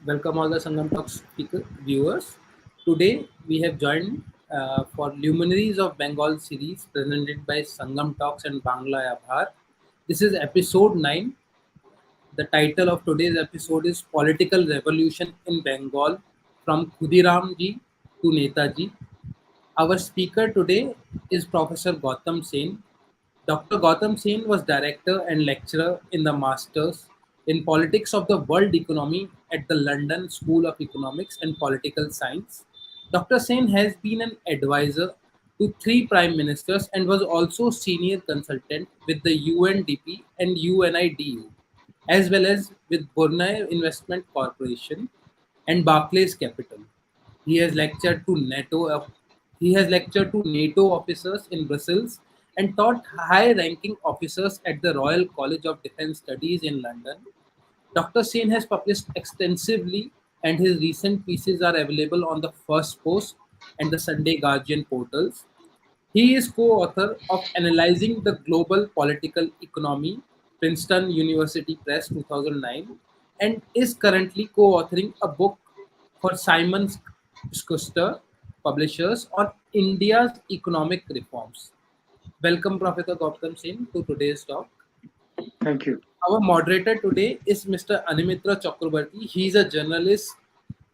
Welcome all the Sangam Talks viewers. Today we have joined for Luminaries of Bengal series presented by Sangam Talks and Bangla Abhar. This is episode 9. The title of today's episode is Political Revolution in Bengal from Khudiram ji to Netaji. Our speaker today is Professor Gautam Sen. Dr. Gautam Sen was director and lecturer in the Masters in Politics of the World Economy at the London School of Economics and Political Science. Dr. Sen has been an advisor to three prime ministers and was also senior consultant with the UNDP and UNIDU, as well as with Brunei Investment Corporation and Barclays Capital. He has lectured to NATO officers in Brussels and taught high-ranking officers at the Royal College of Defence Studies in London. Dr. Sen has published extensively, and his recent pieces are available on the First Post and the Sunday Guardian portals. He is co-author of Analyzing the Global Political Economy, Princeton University Press 2009, and is currently co-authoring a book for Simon Schuster Publishers on India's economic reforms. Welcome, Professor Gautam Sen, to today's talk. Thank you. Our moderator today is Mr. Animitra Chakrabarti. He is a journalist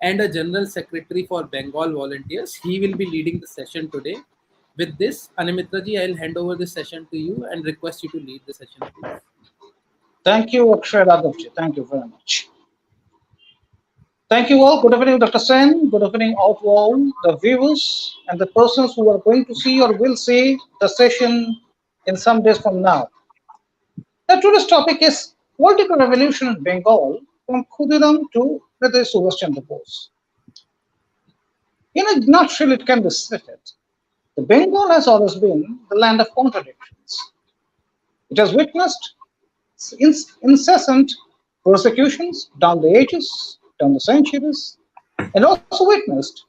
and a general secretary for Bengal Volunteers. He will be leading the session today. With this, Animitra ji, I'll hand over the session to you and request you to lead the session, please. Thank you, Akshay Radhavji. Thank you very much. Thank you all. Good evening, Dr. Sen. Good evening out to all the viewers and the persons who are going to see or will see the session in some days from now. Now, today's topic is political revolution in Bengal from Khudiram to Netaji Subhash Chandra Bose. In a nutshell, it can be stated: the Bengal has always been the land of contradictions. It has witnessed incessant persecutions down the ages, down the centuries, and also witnessed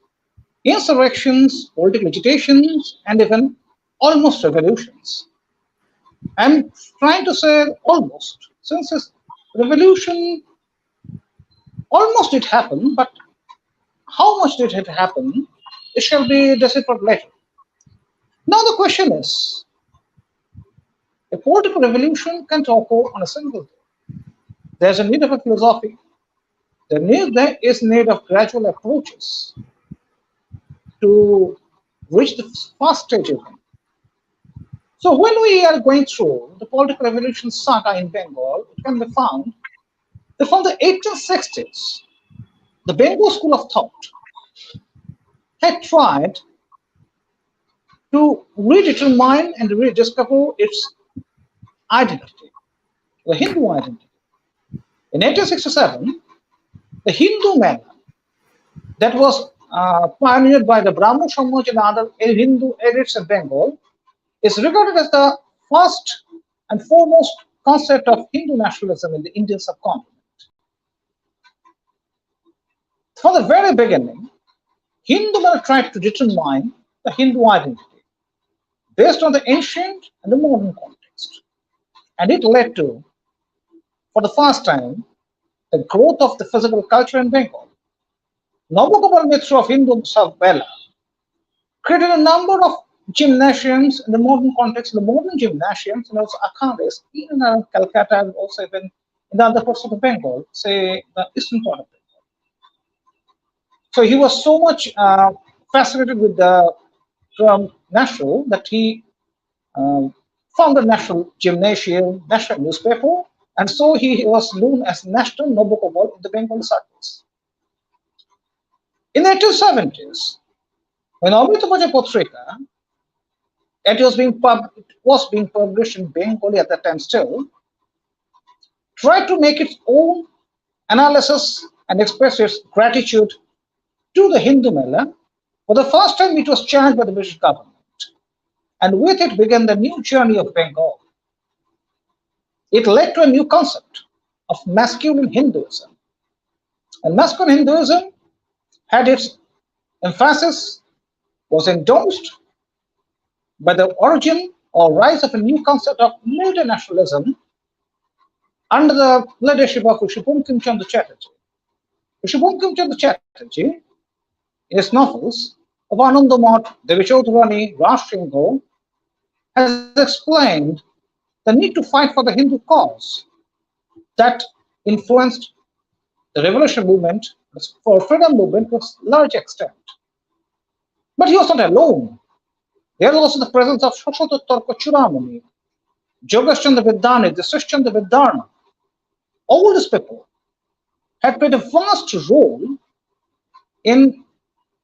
insurrections, political agitations, and even almost revolutions. I'm trying to say almost, since this revolution almost did happen, but how much did it happen? It shall be deciphered later. Now the question is, a political revolution can't occur on a single day. There's a need of a philosophy. There is need of gradual approaches to reach the first stage of it. So when we are going through the political revolution saga in Bengal, it can be found that from the 1860s, the Bengal school of thought had tried to redetermine and rediscover its identity, the Hindu identity. In 1867, the Hindu Mela that was pioneered by the Brahmo Samaj and other Hindu elites in Bengal is regarded as the first and foremost concept of Hindu nationalism in the Indian subcontinent. From the very beginning, Hindu Mela tried to determine the Hindu identity based on the ancient and the modern context. And it led to, for the first time, the growth of the physical culture in Bengal. Navagopal Mitra of Hindu Mela created a number of gymnasiums in the modern context, the modern gymnasiums, and also akhadas, even around Calcutta and also even in the other parts of the Bengal, say the eastern part of Bengal. So he was so much fascinated with the term national that he founded National Gymnasium, National Newspaper, and so he was known as National Nabokopal in the Bengal circles. In the 1870s, when Amritabaja Patrika, it was being published in Bengali at that time still, tried to make its own analysis and express its gratitude to the Hindu Mela. For the first time, it was challenged by the British government, and with it began the new journey of Bengal. It led to a new concept of masculine Hinduism. And masculine Hinduism had its emphasis, was endorsed by the origin or rise of a new concept of military nationalism under the leadership of Bankim Chandra Chatterjee. Rishi Bankim Chatterjee, in his novels of Anandamat, Devi Chaudhurani, Rashtriya, has explained the need to fight for the Hindu cause that influenced the revolution movement for freedom movement to a large extent. But he was not alone. There was also the presence of Shashodattarka Chudamani, Jogesh Chandra Vidyani, Desish Chandra Vidyarna. All these people had played a vast role in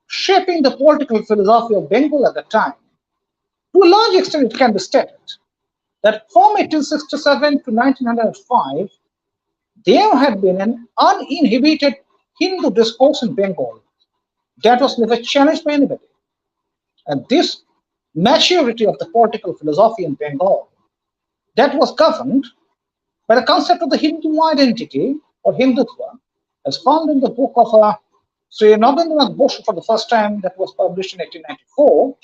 shaping the political philosophy of Bengal at the time. To a large extent, it can be stated that from 1867 to 1905, there had been an uninhibited Hindu discourse in Bengal that was never challenged by anybody. And this maturity of the political philosophy in Bengal that was governed by the concept of the Hindu identity or Hindutva, as found in the book of Sri Nagendranath Bose for the first time that was published in 1894,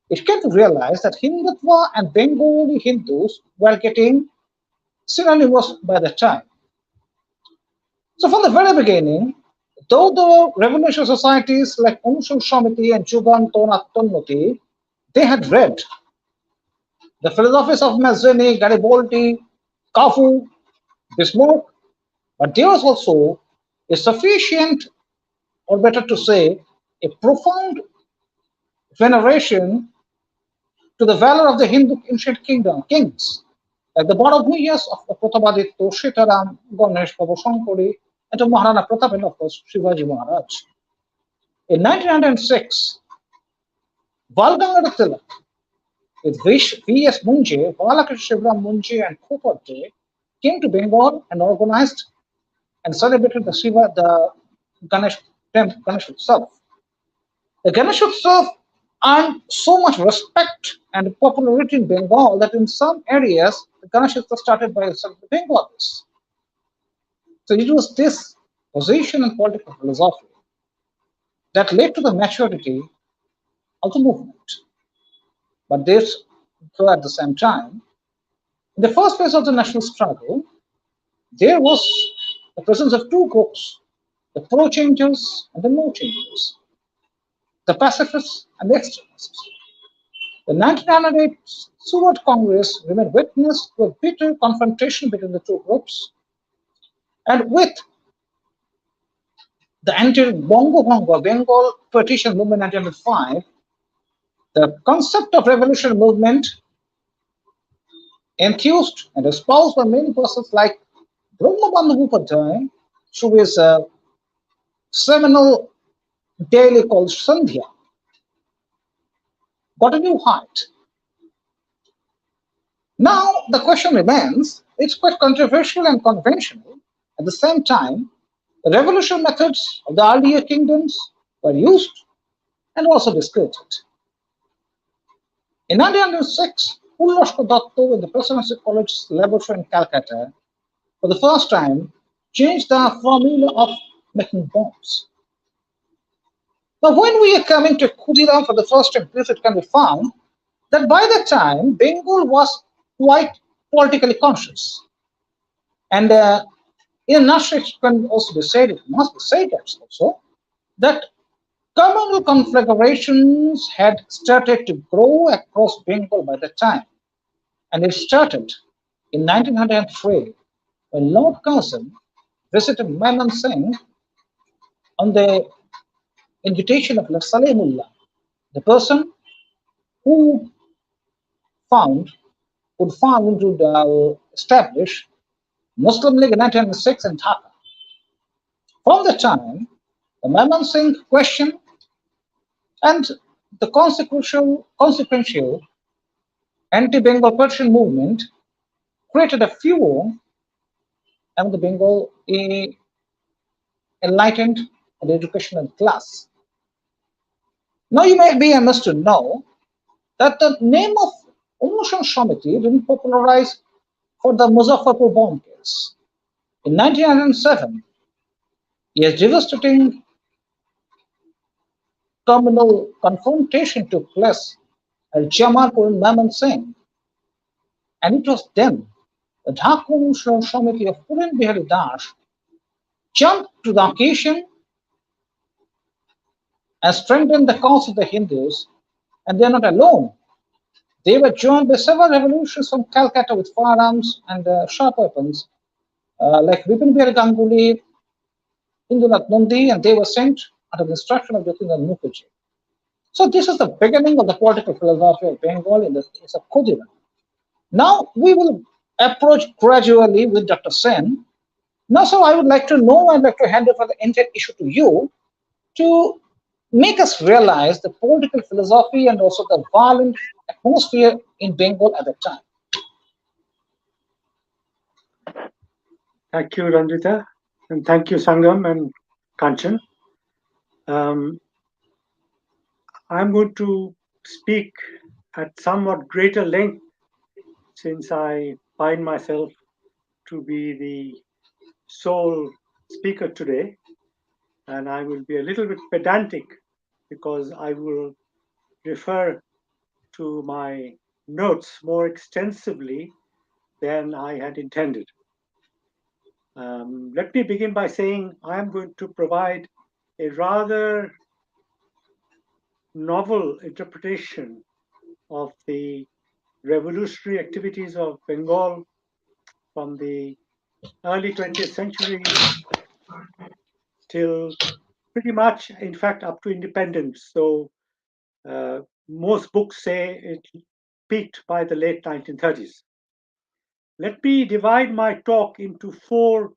it came to realize that Hindutva and Bengali Hindus were getting synonymous by the time. So from the very beginning, though the revolutionary societies like Onushan Shamiti and Juganton Attonoti, they had read the philosophies of Mazzini, Garibaldi, Cafu, Bismarck, but there was also a sufficient, or better to say, a profound veneration to the valor of the Hindu ancient kings, like the Bharadbhuyas of Protabaditya, Sitaram, Ganesh, Prabhu Shankari, and to Maharana Pratap and of course Shivaji Maharaj. In 1906, Balgangadhar Tilak with V.S. Munje, Balakrishna Shivram Munje, and Khopadre came to Bengal and organized and celebrated the Ganesh Utsav. The Ganesh Utsav earned so much respect and popularity in Bengal that in some areas the Ganesh Utsav started by some of the Bengalis. So it was this position and political philosophy that led to the maturity of the movement. But this, though at the same time, in the first phase of the national struggle, there was the presence of two groups, the pro-changers and the no-changers, the pacifists and the extremists. The 1998 Surat Congress remained witness to a bitter confrontation between the two groups, and with the anti-Bongo Bongo Bengal partition movement 1905, the concept of revolutionary movement enthused and espoused by many persons like Brahmabandhu Upadhyay through his seminal daily called Sandhya, got a new height. Now the question remains, it's quite controversial and conventional. At the same time, the revolution methods of the earlier kingdoms were used and also discredited. In 1906, Ulashko Datto in the Presidency College Laboratory in Calcutta, for the first time, changed the formula of making bombs. Now, when we are coming to Khudiram for the first time, it can be found that by that time, Bengal was quite politically conscious. And in a nutshell, it can also be said, it must be said also, that communal conflagrations had started to grow across Bengal by that time. And it started in 1903 when Lord Curzon visited Manan Singh on the invitation of Saleh Mullah, the person who would establish Muslim League in 1906 in Dhaka. From the time, the Manan Singh question and the consequential anti-Bengal partition movement created a furor among the Bengal enlightened and educational class. Now you may be amiss to know that the name of Onushan Shamiti didn't popularize for the Muzaffarpur bomb case. In 1907, a devastating communal confrontation took place at Jamalpur in Maman Singh. And it was then the Dhaka Onushan Shamiti of Puran Bihari Das jumped to the occasion and strengthened the cause of the Hindus, and they're not alone. They were joined by several revolutions from Calcutta with firearms and sharp weapons, like Vipin Bihar Ganguly, Indunath Nandi, and they were sent under the instruction of Jyotirendra Mukherjee. So this is the beginning of the political philosophy of Bengal in the case of Khudiram. Now we will approach gradually with Dr. Sen. Now, sir, I would like to know, I'd like to hand over the entire issue to you to make us realize the political philosophy and also the violent atmosphere in Bengal at that time. Thank you, Ranjita, and thank you, Sangam and Kanchan. Um, I'm going to speak at somewhat greater length since I find myself to be the sole speaker today, and I will be a little bit pedantic because I will refer to my notes more extensively than I had intended. Let me begin by saying I am going to provide a rather novel interpretation of the revolutionary activities of Bengal from the early 20th century till pretty much, in fact, up to independence. So most books say it peaked by the late 1930s. Let me divide my talk into four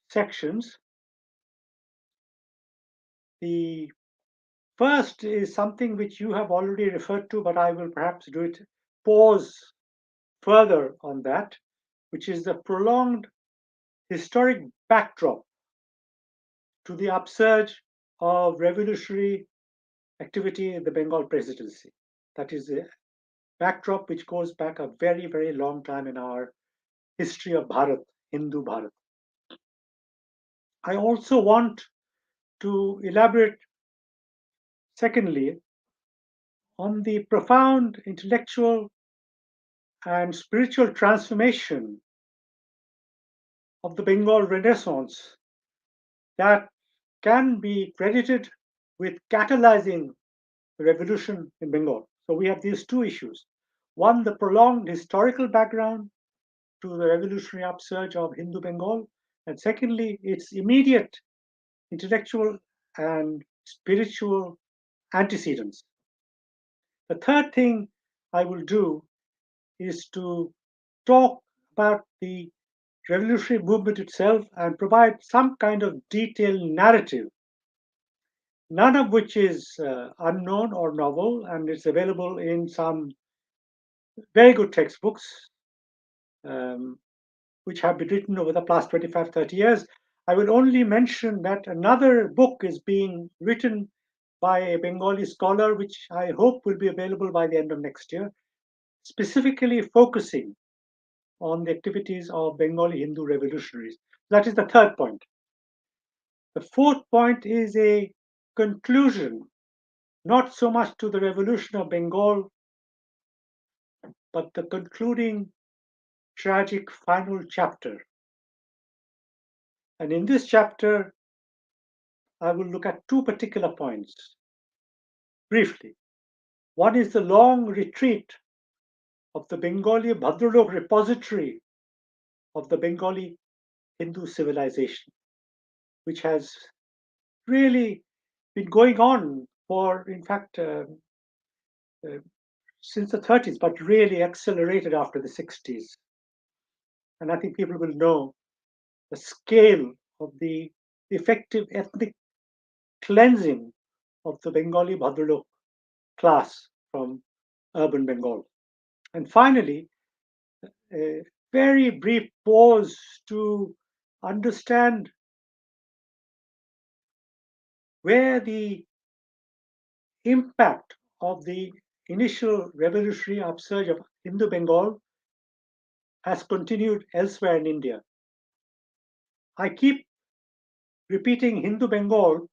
sections. The first is something which you have already referred to, but I will perhaps pause further on that, which is the prolonged historic backdrop to the upsurge of revolutionary activity in the Bengal presidency. That is a backdrop which goes back a very, very long time in our history of Bharat, Hindu Bharat. I also want to elaborate, secondly, on the profound intellectual and spiritual transformation of the Bengal Renaissance that can be credited with catalyzing the revolution in Bengal. So we have these two issues. One, the prolonged historical background to the revolutionary upsurge of Hindu Bengal, and secondly, its immediate intellectual and spiritual antecedents. The third thing I will do is to talk about the revolutionary movement itself and provide some kind of detailed narrative, none of which is unknown or novel, and it's available in some very good textbooks which have been written over the past 25, 30 years. I will only mention that another book is being written by a Bengali scholar, which I hope will be available by the end of next year, specifically focusing on the activities of Bengali Hindu revolutionaries. That is the third point. The fourth point is a conclusion, not so much to the revolution of Bengal, but the concluding tragic final chapter. And in this chapter, I will look at two particular points briefly. One is the long retreat of the Bengali Bhadralok repository of the Bengali Hindu civilization, which has really been going on for, in fact, since the 30s, but really accelerated after the 60s. And I think people will know the scale of the effective ethnic cleansing of the Bengali Bhadralok class from urban Bengal. And finally, a very brief pause to understand where the impact of the initial revolutionary upsurge of Hindu Bengal has continued elsewhere in India. I keep repeating Hindu Bengal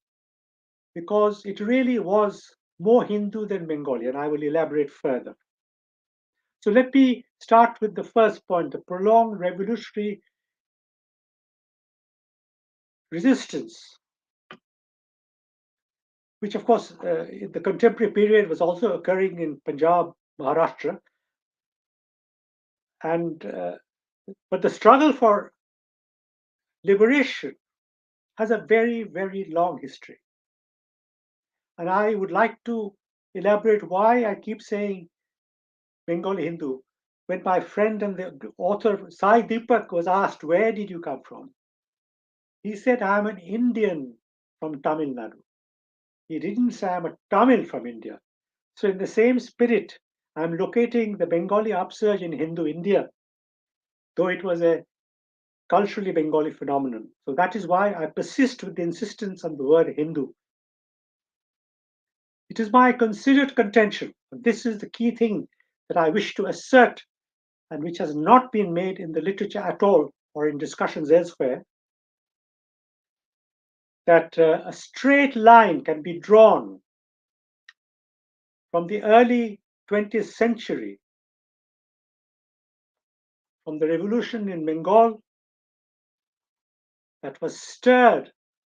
because it really was more Hindu than Bengali, and I will elaborate further. So let me start with the first point, the prolonged revolutionary resistance, which of course in the contemporary period was also occurring in Punjab, Maharashtra, and but the struggle for liberation has a very, very long history. And I would like to elaborate why I keep saying Bengali Hindu. When my friend and the author Sai Deepak was asked, "Where did you come from?" He said, "I'm an Indian from Tamil Nadu." He didn't say, "I'm a Tamil from India." So, in the same spirit, I'm locating the Bengali upsurge in Hindu India, though it was a culturally Bengali phenomenon. So, that is why I persist with the insistence on the word Hindu. It is my considered contention, and this is the key thing that I wish to assert and which has not been made in the literature at all or in discussions elsewhere, that a straight line can be drawn from the early 20th century, from the revolution in Bengal that was stirred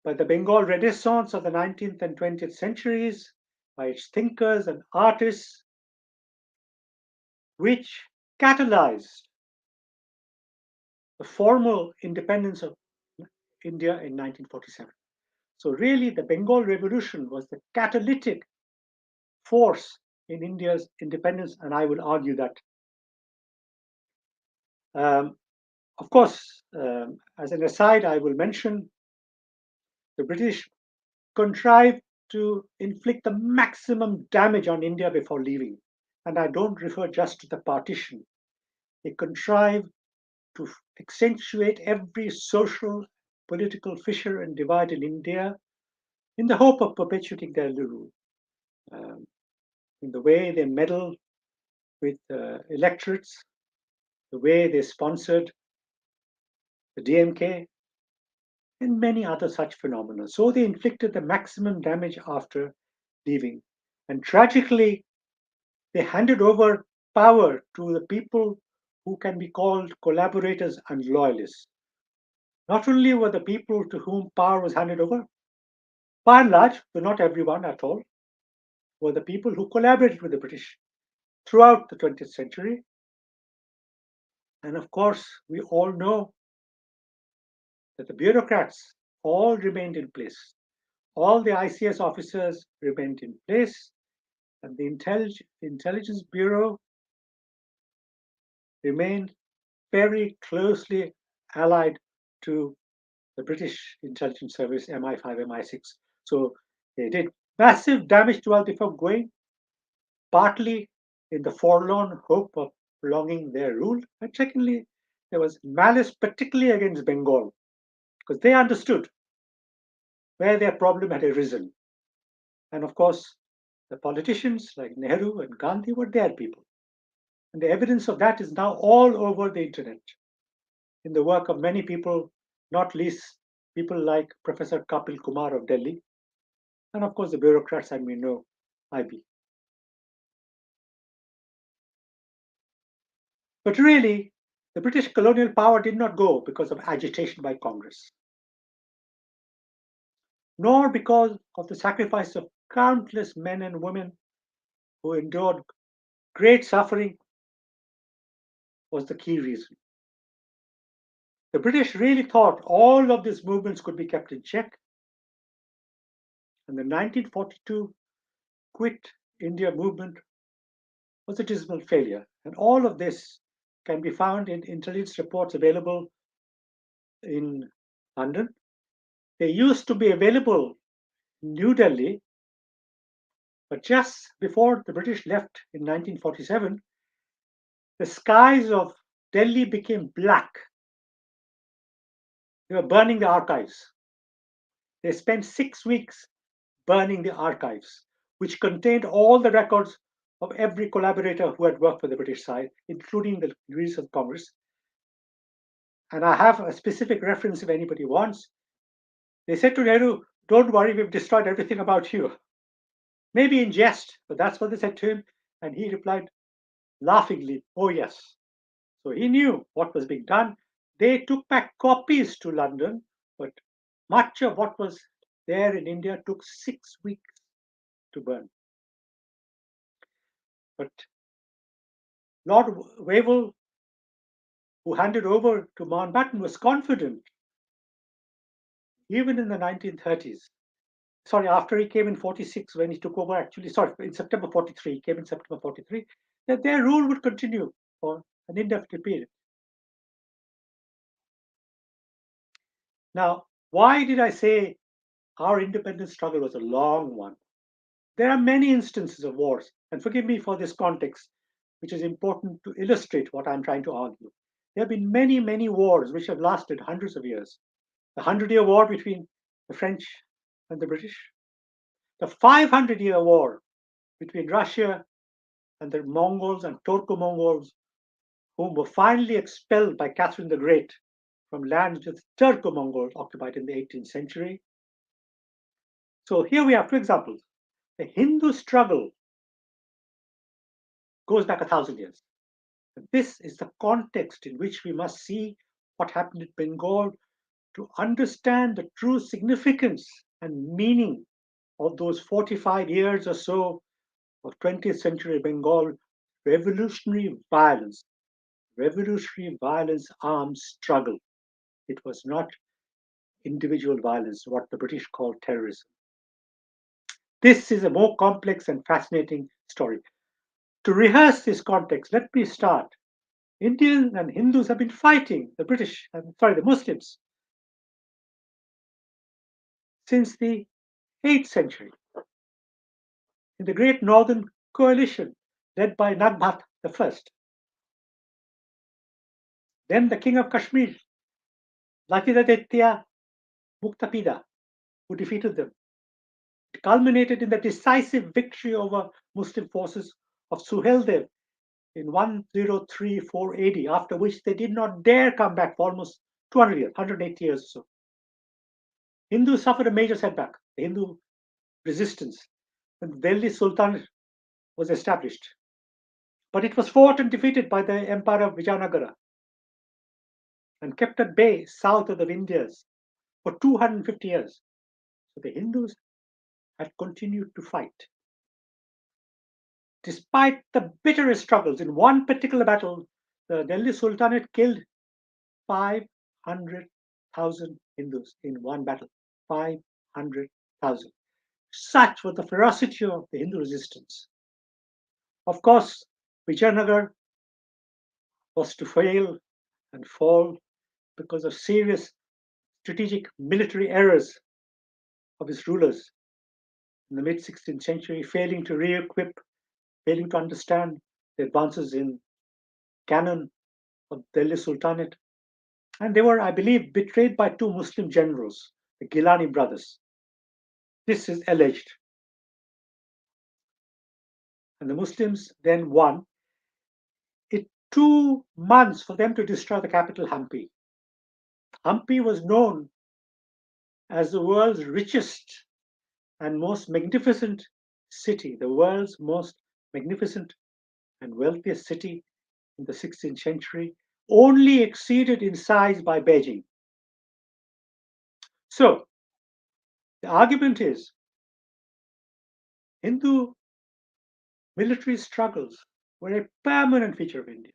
by the Bengal Renaissance of the 19th and 20th centuries, by its thinkers and artists, which catalyzed the formal independence of India in 1947. So, really, the Bengal Revolution was the catalytic force in India's independence, and I will argue that. Of course, as an aside, I will mention the British contrived to inflict the maximum damage on India before leaving. And I don't refer just to the partition. They contrived to accentuate every social, political fissure and divide in India in the hope of perpetuating their rule. In the way they meddled with electorates, the way they sponsored the DMK, and many other such phenomena. So they inflicted the maximum damage after leaving. And tragically, they handed over power to the people who can be called collaborators and loyalists. Not only were the people to whom power was handed over, by and large, but not everyone at all, were the people who collaborated with the British throughout the 20th century. And of course, we all know that the bureaucrats all remained in place. All the ICS officers remained in place, and the Intelligence Bureau remained very closely allied to the British intelligence service MI5, MI6. So they did massive damage to before going, partly in the forlorn hope of prolonging their rule, and secondly, there was malice, particularly against Bengal, because they understood where their problem had arisen. And of course, the politicians like Nehru and Gandhi were their people. And the evidence of that is now all over the internet in the work of many people, not least people like Professor Kapil Kumar of Delhi, and of course the bureaucrats, and we know IB. But really, the British colonial power did not go because of agitation by Congress, nor because of the sacrifice of countless men and women who endured great suffering was the key reason. The British really thought all of these movements could be kept in check, and the 1942 Quit India movement was a dismal failure. And all of this can be found in intelligence reports available in London. They used to be available in New Delhi, but just before the British left in 1947, the skies of Delhi became black. They were burning the archives. They spent 6 weeks burning the archives, which contained all the records of every collaborator who had worked for the British side, including the leaders of Congress. And I have a specific reference if anybody wants. They said to Nehru, "Don't worry, we've destroyed everything about you." Maybe in jest, but that's what they said to him. And he replied laughingly, "Oh, yes." So he knew what was being done. They took back copies to London, but Much of what was there in India took 6 weeks to burn. But Lord Wavell, who handed over to Mountbatten, was confident, even in the 1930s. Sorry, after he came in 46, when he took over, actually, sorry, in September 43, he came in September 43, that their rule would continue for an indefinite period. Now, why did I say our independence struggle was a long one? There are many instances of wars, and forgive me for this context, which is important to illustrate what I'm trying to argue. There have been many, many wars which have lasted hundreds of years. The 100-Year War between the French and the British, the 500-year war between Russia and the Mongols and Turco-Mongols, whom were finally expelled by Catherine the Great from lands which the Turco-Mongols occupied in the 18th century. So here we have two examples. The Hindu struggle goes back 1,000 years. And this is the context in which we must see what happened in Bengal to understand the true significance and meaning of those 45 years or so of 20th century Bengal revolutionary violence armed struggle. It was not individual violence, what the British called terrorism. This is a more complex and fascinating story. To rehearse this context, let me start. Indians and Hindus have been fighting the Muslims since the 8th century in the Great Northern Coalition led by Nagbhat I. Then the King of Kashmir, Lakshmaditya Muktapida, who defeated them. It culminated in the decisive victory over Muslim forces of Suheldev in 1034 AD, after which they did not dare come back for almost 200 years, 180 years or so. Hindus suffered a major setback, the Hindu resistance, when the Delhi Sultanate was established. But it was fought and defeated by the Empire of Vijayanagara and kept at bay south of the Vindhyas for 250 years. So the Hindus had continued to fight. Despite the bitterest struggles, in one particular battle, the Delhi Sultanate killed 500,000 Hindus in one battle. 500,000. Such was the ferocity of the Hindu resistance. Of course, Vijayanagar was to fail and fall because of serious strategic military errors of its rulers in the mid-16th century, failing to re-equip, failing to understand the advances in cannon of Delhi Sultanate. And they were, I believe, betrayed by two Muslim generals, the Gilani brothers. This is alleged. And the Muslims then won. It took 2 months for them to destroy the capital, Hampi. Hampi was known as the world's richest and most magnificent city, the world's most magnificent and wealthiest city in the 16th century, only exceeded in size by Beijing. So, the argument is Hindu military struggles were a permanent feature of India.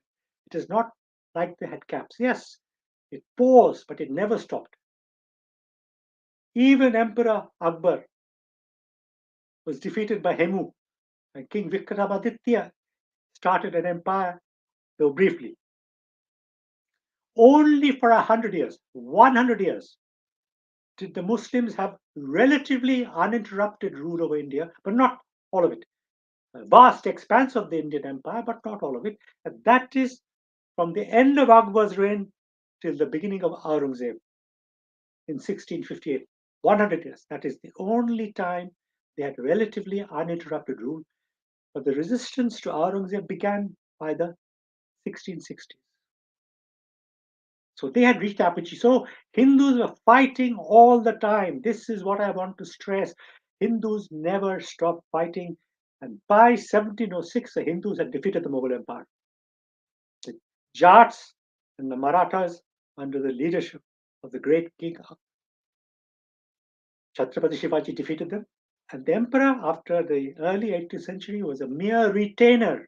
It is not like they had caps. Yes, it paused, but it never stopped. Even Emperor Akbar was defeated by Hemu, and King Vikramaditya started an empire, though briefly. Only for 100 years, 100 years, did the Muslims have relatively uninterrupted rule over India, but not all of it. A vast expanse of the Indian Empire, but not all of it. And that is from the end of Akbar's reign till the beginning of Aurangzeb in 1658. 100 years. That is the only time they had relatively uninterrupted rule. But the resistance to Aurangzeb began by the 1660s. So they had reached apogee. So Hindus were fighting all the time. This is what I want to stress. Hindus never stopped fighting. And by 1706, the Hindus had defeated the Mughal Empire. The Jats and the Marathas, under the leadership of the great king Chhatrapati Shivaji defeated them. And the emperor, after the early 18th century, was a mere retainer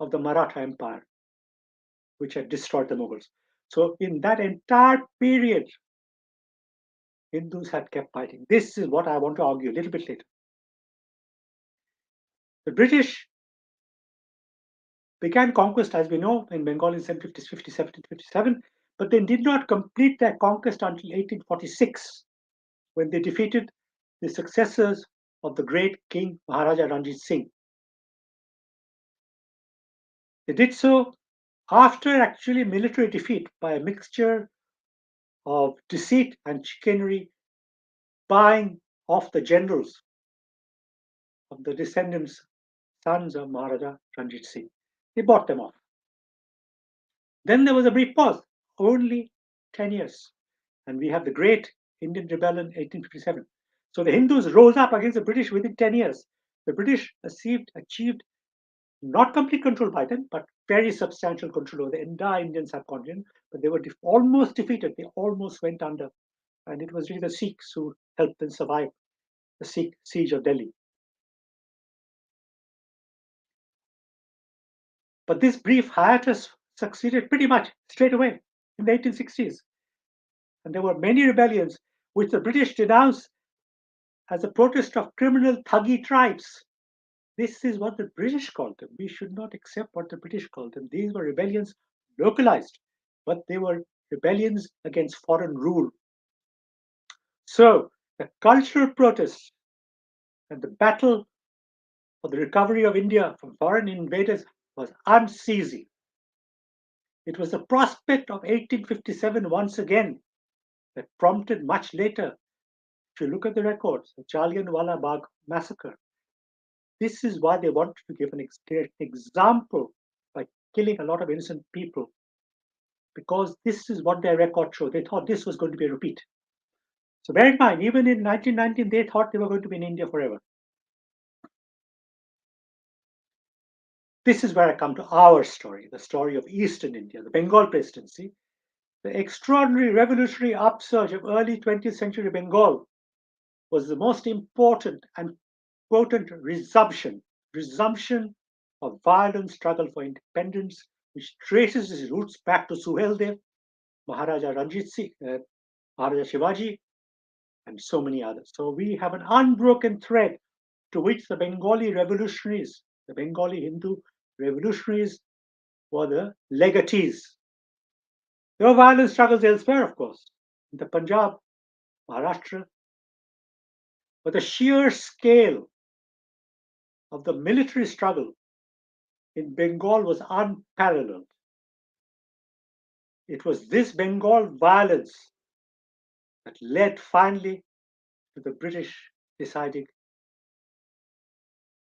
of the Maratha Empire, which had destroyed the Mughals. So in that entire period, Hindus had kept fighting. This is what I want to argue a little bit later. The British began conquest, as we know, in Bengal in 1757, but they did not complete their conquest until 1846, when they defeated the successors of the great King Maharaja Ranjit Singh. They did so after actually military defeat by a mixture of deceit and chicanery, buying off the generals of the descendants, sons of Maharaja Ranjit Singh. They bought them off. Then there was a brief pause, only 10 years. And we have the Great Indian Rebellion 1857. So the Hindus rose up against the British within 10 years. The British achieved not complete control by them, but very substantial control over the entire Indian subcontinent. But they were almost defeated. They almost went under. And it was really the Sikhs who helped them survive the Sikh siege of Delhi. But this brief hiatus succeeded pretty much straight away in the 1860s. And there were many rebellions which the British denounced as a protest of criminal thuggy tribes. This is what the British called them. We should not accept what the British called them. These were rebellions localized, but they were rebellions against foreign rule. So the cultural protest and the battle for the recovery of India from foreign invaders was unceasing. It was the prospect of 1857 once again that prompted much later, if you look at the records, the Jallianwala Bagh massacre. This is why they wanted to give an example by killing a lot of innocent people, because this is what their record showed. They thought this was going to be a repeat. So bear in mind, even in 1919, they thought they were going to be in India forever. This is where I come to our story, the story of Eastern India, the Bengal Presidency. The extraordinary revolutionary upsurge of early 20th century Bengal was the most important and potent resumption of violent struggle for independence, which traces its roots back to Suheldev, Maharaja Ranjit Singh, Maharaja Shivaji, and so many others. So we have an unbroken thread to which the Bengali revolutionaries, the Bengali Hindu revolutionaries, were the legatees. There were violent struggles elsewhere, of course, in the Punjab, Maharashtra, but the sheer scale of the military struggle in Bengal was unparalleled. It was this Bengal violence that led finally to the British deciding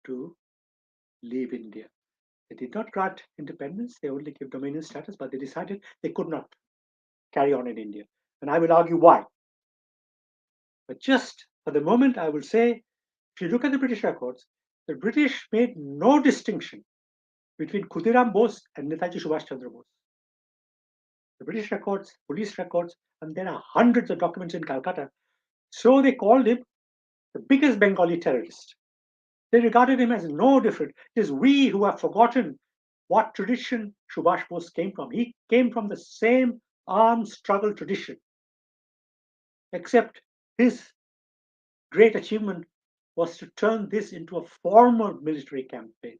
to leave India. They did not grant independence, they only gave dominion status, but they decided they could not carry on in India. And I will argue why. But just for the moment, I will say, if you look at the British records, the British made no distinction between Khudiram Bose and Netaji Subhash Chandra Bose. The British records, police records, and there are hundreds of documents in Calcutta. So they called him the biggest Bengali terrorist. They regarded him as no different. It is we who have forgotten what tradition Subhash Bose came from. He came from the same armed struggle tradition, except his great achievement was to turn this into a formal military campaign.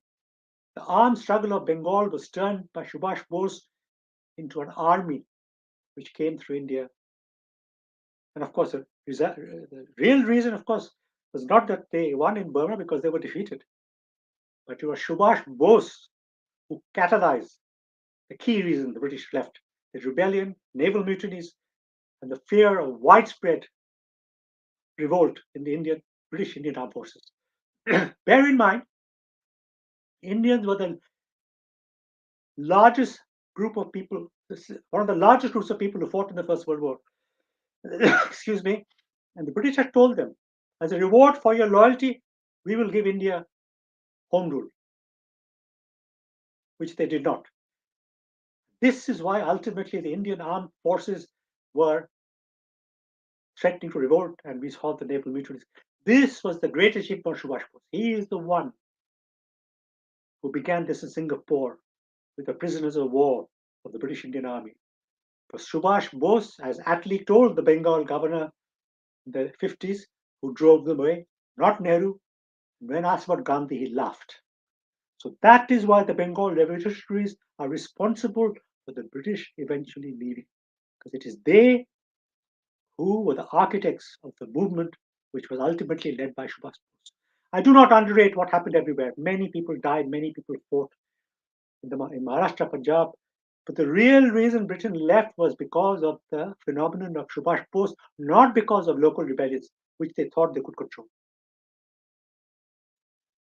The armed struggle of Bengal was turned by Subhash Bose into an army which came through India. And of course, the real reason, of course, was not that they won in Burma because they were defeated, but it was Subhash Bose who catalyzed the key reason the British left: the rebellion, naval mutinies, and the fear of widespread revolt in the British Indian armed forces. Bear in mind, Indians were the largest group of people, one of the largest groups of people who fought in the First World War. Excuse me. And the British had told them, as a reward for your loyalty, we will give India home rule, which they did not. This is why ultimately the Indian armed forces were threatening to revolt, and we saw the naval mutinies. This was the great achievement of Subhash Bose. He is the one who began this in Singapore with the prisoners of war of the British Indian Army. But Subhash Bose, as Attlee told the Bengal governor in the 50s, who drove them away, not Nehru. When asked about Gandhi, he laughed. So that is why the Bengal revolutionaries are responsible for the British eventually leaving, because it is they who were the architects of the movement which was ultimately led by Subhash Bose. I do not underrate what happened everywhere. Many people died, many people fought in Maharashtra, Punjab. But the real reason Britain left was because of the phenomenon of Subhash Bose, not because of local rebellions, which they thought they could control.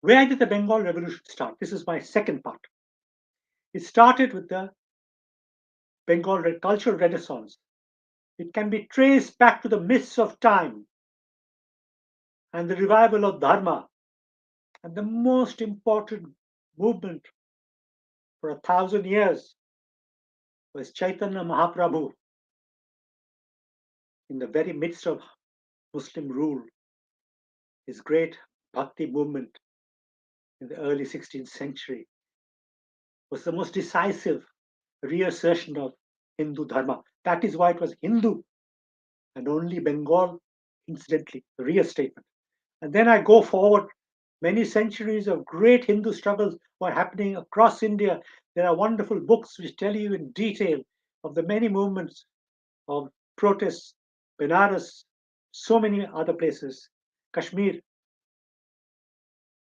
Where did the Bengal Revolution start? This is my second part. It started with the Bengal cultural renaissance. It can be traced back to the mists of time and the revival of Dharma. And the most important movement for 1,000 years was Chaitanya Mahaprabhu in the very midst of Muslim rule. His great bhakti movement in the early 16th century was the most decisive reassertion of Hindu Dharma. That is why it was Hindu and only Bengal, incidentally, the restatement. And then I go forward. Many centuries of great Hindu struggles were happening across India. There are wonderful books which tell you in detail of the many movements of protests, Benares, so many other places, Kashmir.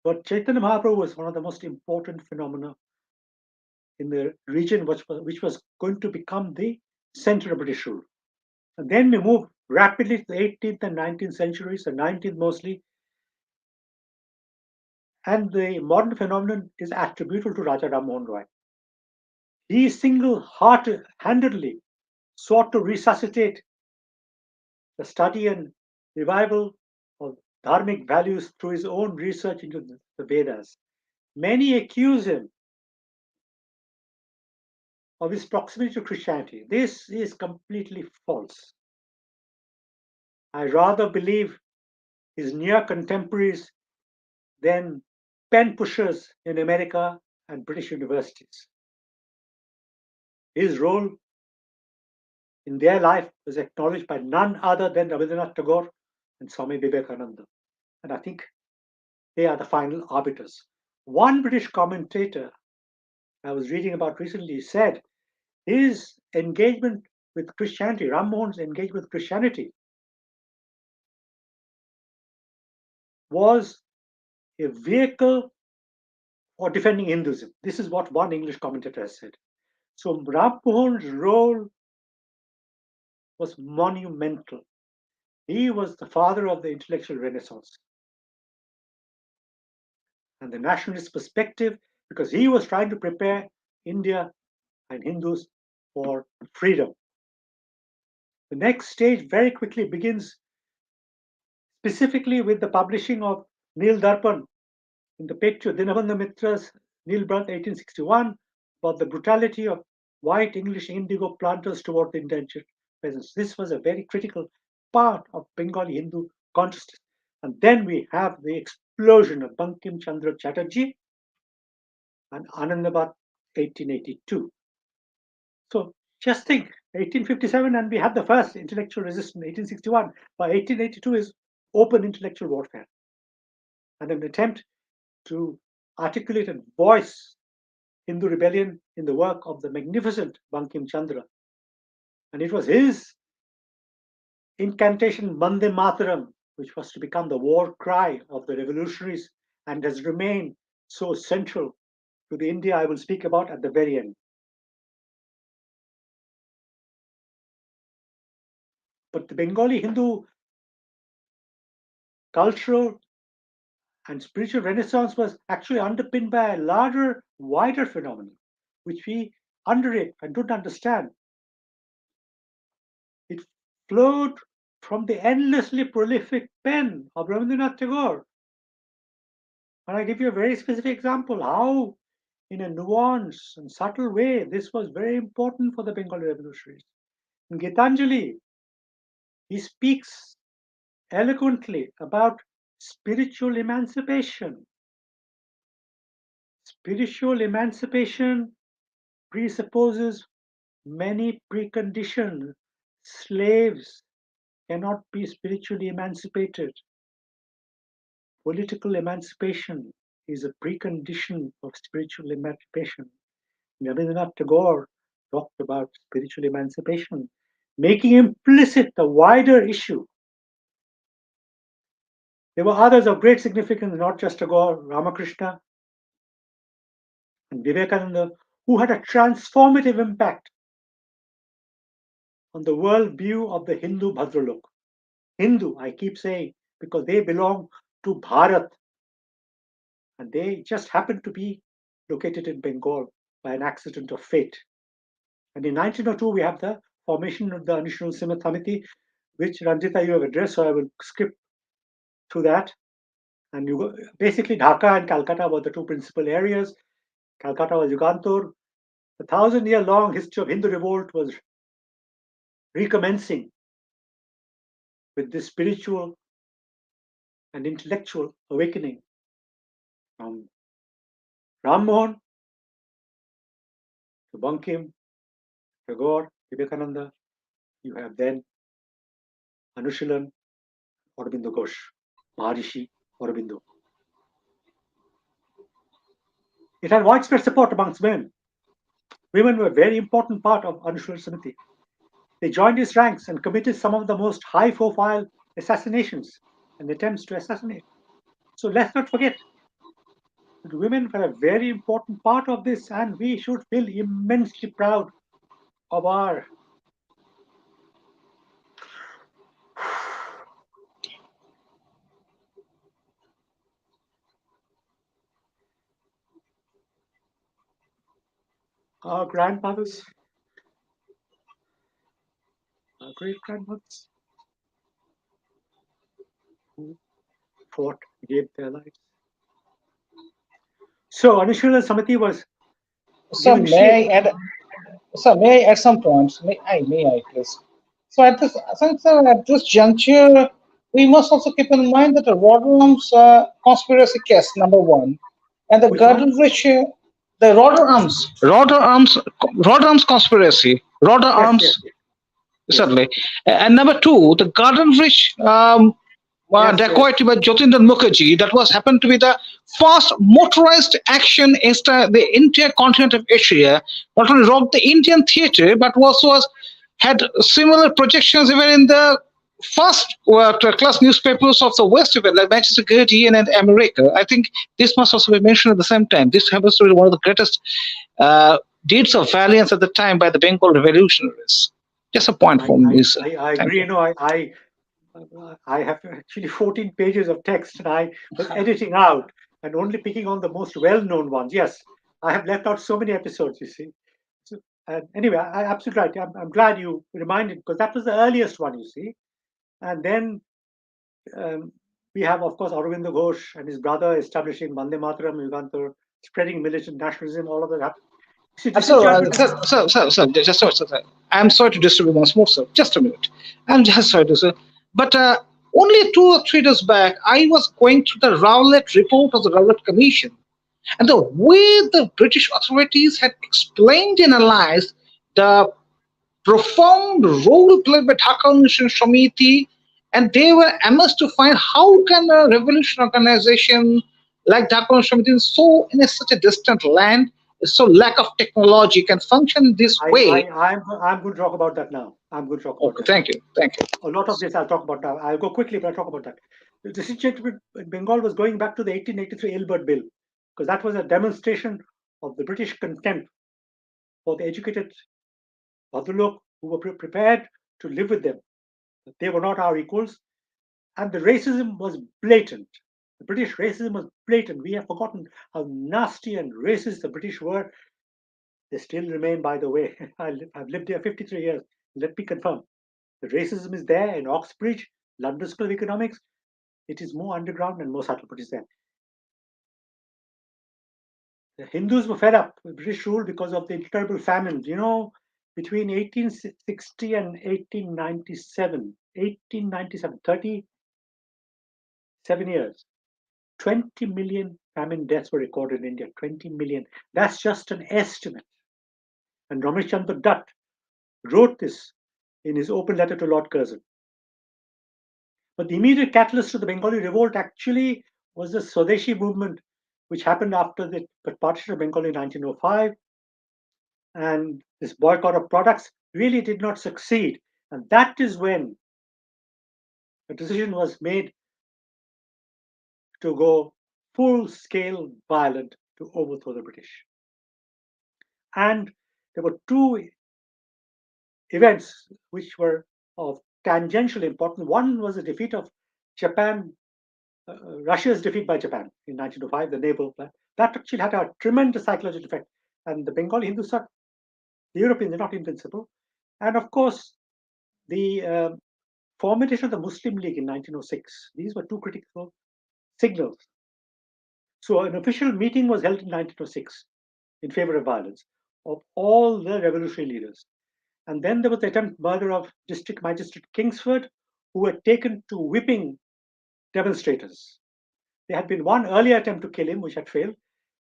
But Chaitanya Mahaprabhu was one of the most important phenomena in the region, which was going to become the center of British rule. And then we move rapidly to the 18th and 19th centuries, the 19th mostly. And the modern phenomenon is attributable to Raja Ram Mohan Roy. He single-handedly sought to resuscitate the study and revival of dharmic values through his own research into the Vedas. Many accuse him of his proximity to Christianity. This is completely false. I rather believe his near contemporaries than pen pushers in America and British universities. His role in their life was acknowledged by none other than Rabindranath Tagore and Swami Vivekananda. And I think they are the final arbiters. One British commentator I was reading about recently said his engagement with Christianity, Ram Mohan's engagement with Christianity, was a vehicle for defending Hinduism. This is what one English commentator has said. So Ram Mohan's role was monumental. He was the father of the intellectual renaissance and the nationalist perspective, because he was trying to prepare India and Hindus for freedom. The next stage very quickly begins, specifically with the publishing of Neel Darpan in the picture Dinabandhu Mitra's Neel Brandt 1861 about the brutality of white English indigo planters toward the indentured peasants. This was a very critical part of Bengali Hindu consciousness. And then we have the explosion of Bankim Chandra Chatterjee and Anandabad 1882. So just think, 1857, and we had the first intellectual resistance, 1861. By 1882 is open intellectual warfare and an attempt to articulate and voice Hindu rebellion in the work of the magnificent Bankim Chandra. And it was his incantation Bande Mataram, which was to become the war cry of the revolutionaries and has remained so central to the India I will speak about at the very end. But the Bengali Hindu cultural and spiritual renaissance was actually underpinned by a larger, wider phenomenon, which we underrate and don't understand. It flowed from the endlessly prolific pen of Rabindranath Tagore. And I give you a very specific example how, in a nuanced and subtle way, this was very important for the Bengali revolutionaries. In Gitanjali, he speaks eloquently about spiritual emancipation. Spiritual emancipation presupposes many preconditions. Slaves cannot be spiritually emancipated. Political emancipation is a precondition of spiritual emancipation. Rabindranath Tagore talked about spiritual emancipation, making implicit the wider issue. There were others of great significance, not just Tagore, Ramakrishna and Vivekananda, who had a transformative impact on the world view of the Hindu Bhadralok. Hindu, I keep saying, because they belong to Bharat, and they just happen to be located in Bengal by an accident of fate. And in 1902, we have the formation of the Anishul Samiti, which Ranjita, you have addressed, so I will skip through that. And basically, Dhaka and Calcutta were the two principal areas. Calcutta was Yugantur. The 1,000-year-long history of Hindu revolt was recommencing with this spiritual and intellectual awakening from Ram Mohan to Bankim, Tagore, Vivekananda. You have then Anushilan, Aurobindo Ghosh, Maharishi, Aurobindo. It had widespread support amongst women. Women were a very important part of Anushilan Samiti. They joined his ranks and committed some of the most high-profile assassinations and attempts to assassinate. So let's not forget that women were a very important part of this, and we should feel immensely proud of our grandmothers, our great-grandmothers who fought, gave their lives. So Anushilan Samiti was So giving shape. may I add some points? May I please? At this juncture, we must also keep in mind that the Rotherham's conspiracy case, number one, and the Which one? Garden Rich, the Rotherham's conspiracy, Yes, yes, Rotherham's yes, certainly, and number two, the Garden Rich yes, yes. dacoity by Jyotinder Mukherjee, that was happened to be the first motorized action in the entire continent of Asia. Not only rocked the Indian theatre, but also had similar projections even in the first class newspapers of the West, even like Manchester Guardian and America. I think this must also be mentioned at the same time. This happens to be one of the greatest uh, deeds of valiance at the time by the Bengal revolutionaries. Just a point I, for me, I, sir. I Thank agree. you. You know, I have actually 14 pages of text, and I was editing out and only picking on the most well-known ones. Yes, I have left out so many episodes. You see. So, anyway, I absolutely right. I'm glad you reminded because that was the earliest one. You see, and then um, we have, of course, Aurobindo Ghosh and his brother establishing Vande Mataram, Yugantar, spreading militant nationalism. All of that happened. See, this is just I'm sorry to disturb you once more, sir. Just a minute. I'm just sorry to say. But only 2 or 3 days back, I was going through the Rowlett report of the Rowlett Commission. And the way the British authorities had explained and analyzed the profound role played by Dhaka Mission Samiti, and they were amazed to find how can a revolution organization like Dhaka Mission Samiti, so in such a distant land, so lack of technology, can function this way. I'm going to talk about that now. I'm going to talk about Okay, that now. thank you, thank you. A lot of this I'll talk about now. I'll go quickly, but I'll talk about that. The situation in Bengal was going back to the 1883 Ilbert Bill, because that was a demonstration of the British contempt for the educated Bhadrlok who were prepared to live with them. They were not our equals, and the racism was blatant. The British racism was blatant. We have forgotten how nasty and racist the British were. They still remain, by the way. I've lived here 53 years. Let me confirm. The racism is there in Oxbridge, London School of Economics. It is more underground and more subtle, but it's there. The Hindus were fed up with British rule because of the terrible famines. You know, between 1860 and 1897, 37 years, 20 million famine deaths were recorded in India. 20 million. That's just an estimate. And Ramesh Chandra Dutt wrote this in his open letter to Lord Curzon. But the immediate catalyst to the Bengali revolt actually was the Swadeshi movement, which happened after the partition of Bengal in 1905. And this boycott of products really did not succeed. And that is when a decision was made to go full-scale violent to overthrow the British. And there were two events which were of tangential importance. One was the defeat of Japan, Russia's defeat by Japan in 1905, the naval plan. That actually had a tremendous psychological effect. And the Bengali Hindus thought the Europeans are not invincible. And of course, the formation of the Muslim League in 1906. These were two critical signals. So an official meeting was held in 1906 in favor of violence of all the revolutionary leaders. And then there was the attempted murder of District Magistrate Kingsford, who had taken to whipping demonstrators. There had been one earlier attempt to kill him, which had failed,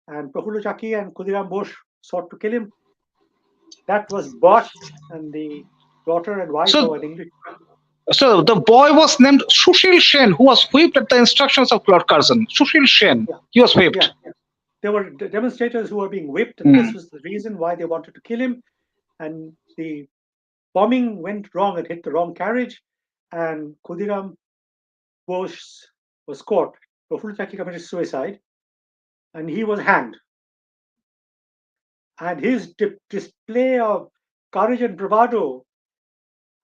and Prafulla Chaki and Khudiram Bose sought to kill him. That was botched, and the daughter and wife of an English. So the boy was named Sushil Sen, who was whipped at the instructions of Lord Curzon. Sushil Sen, he was whipped. Yeah. There were demonstrators who were being whipped, and this was the reason why they wanted to kill him. And the bombing went wrong; it hit the wrong carriage, and Khudiram Bose was caught. Prafulla Chaki committed suicide, and he was hanged. And his display of courage and bravado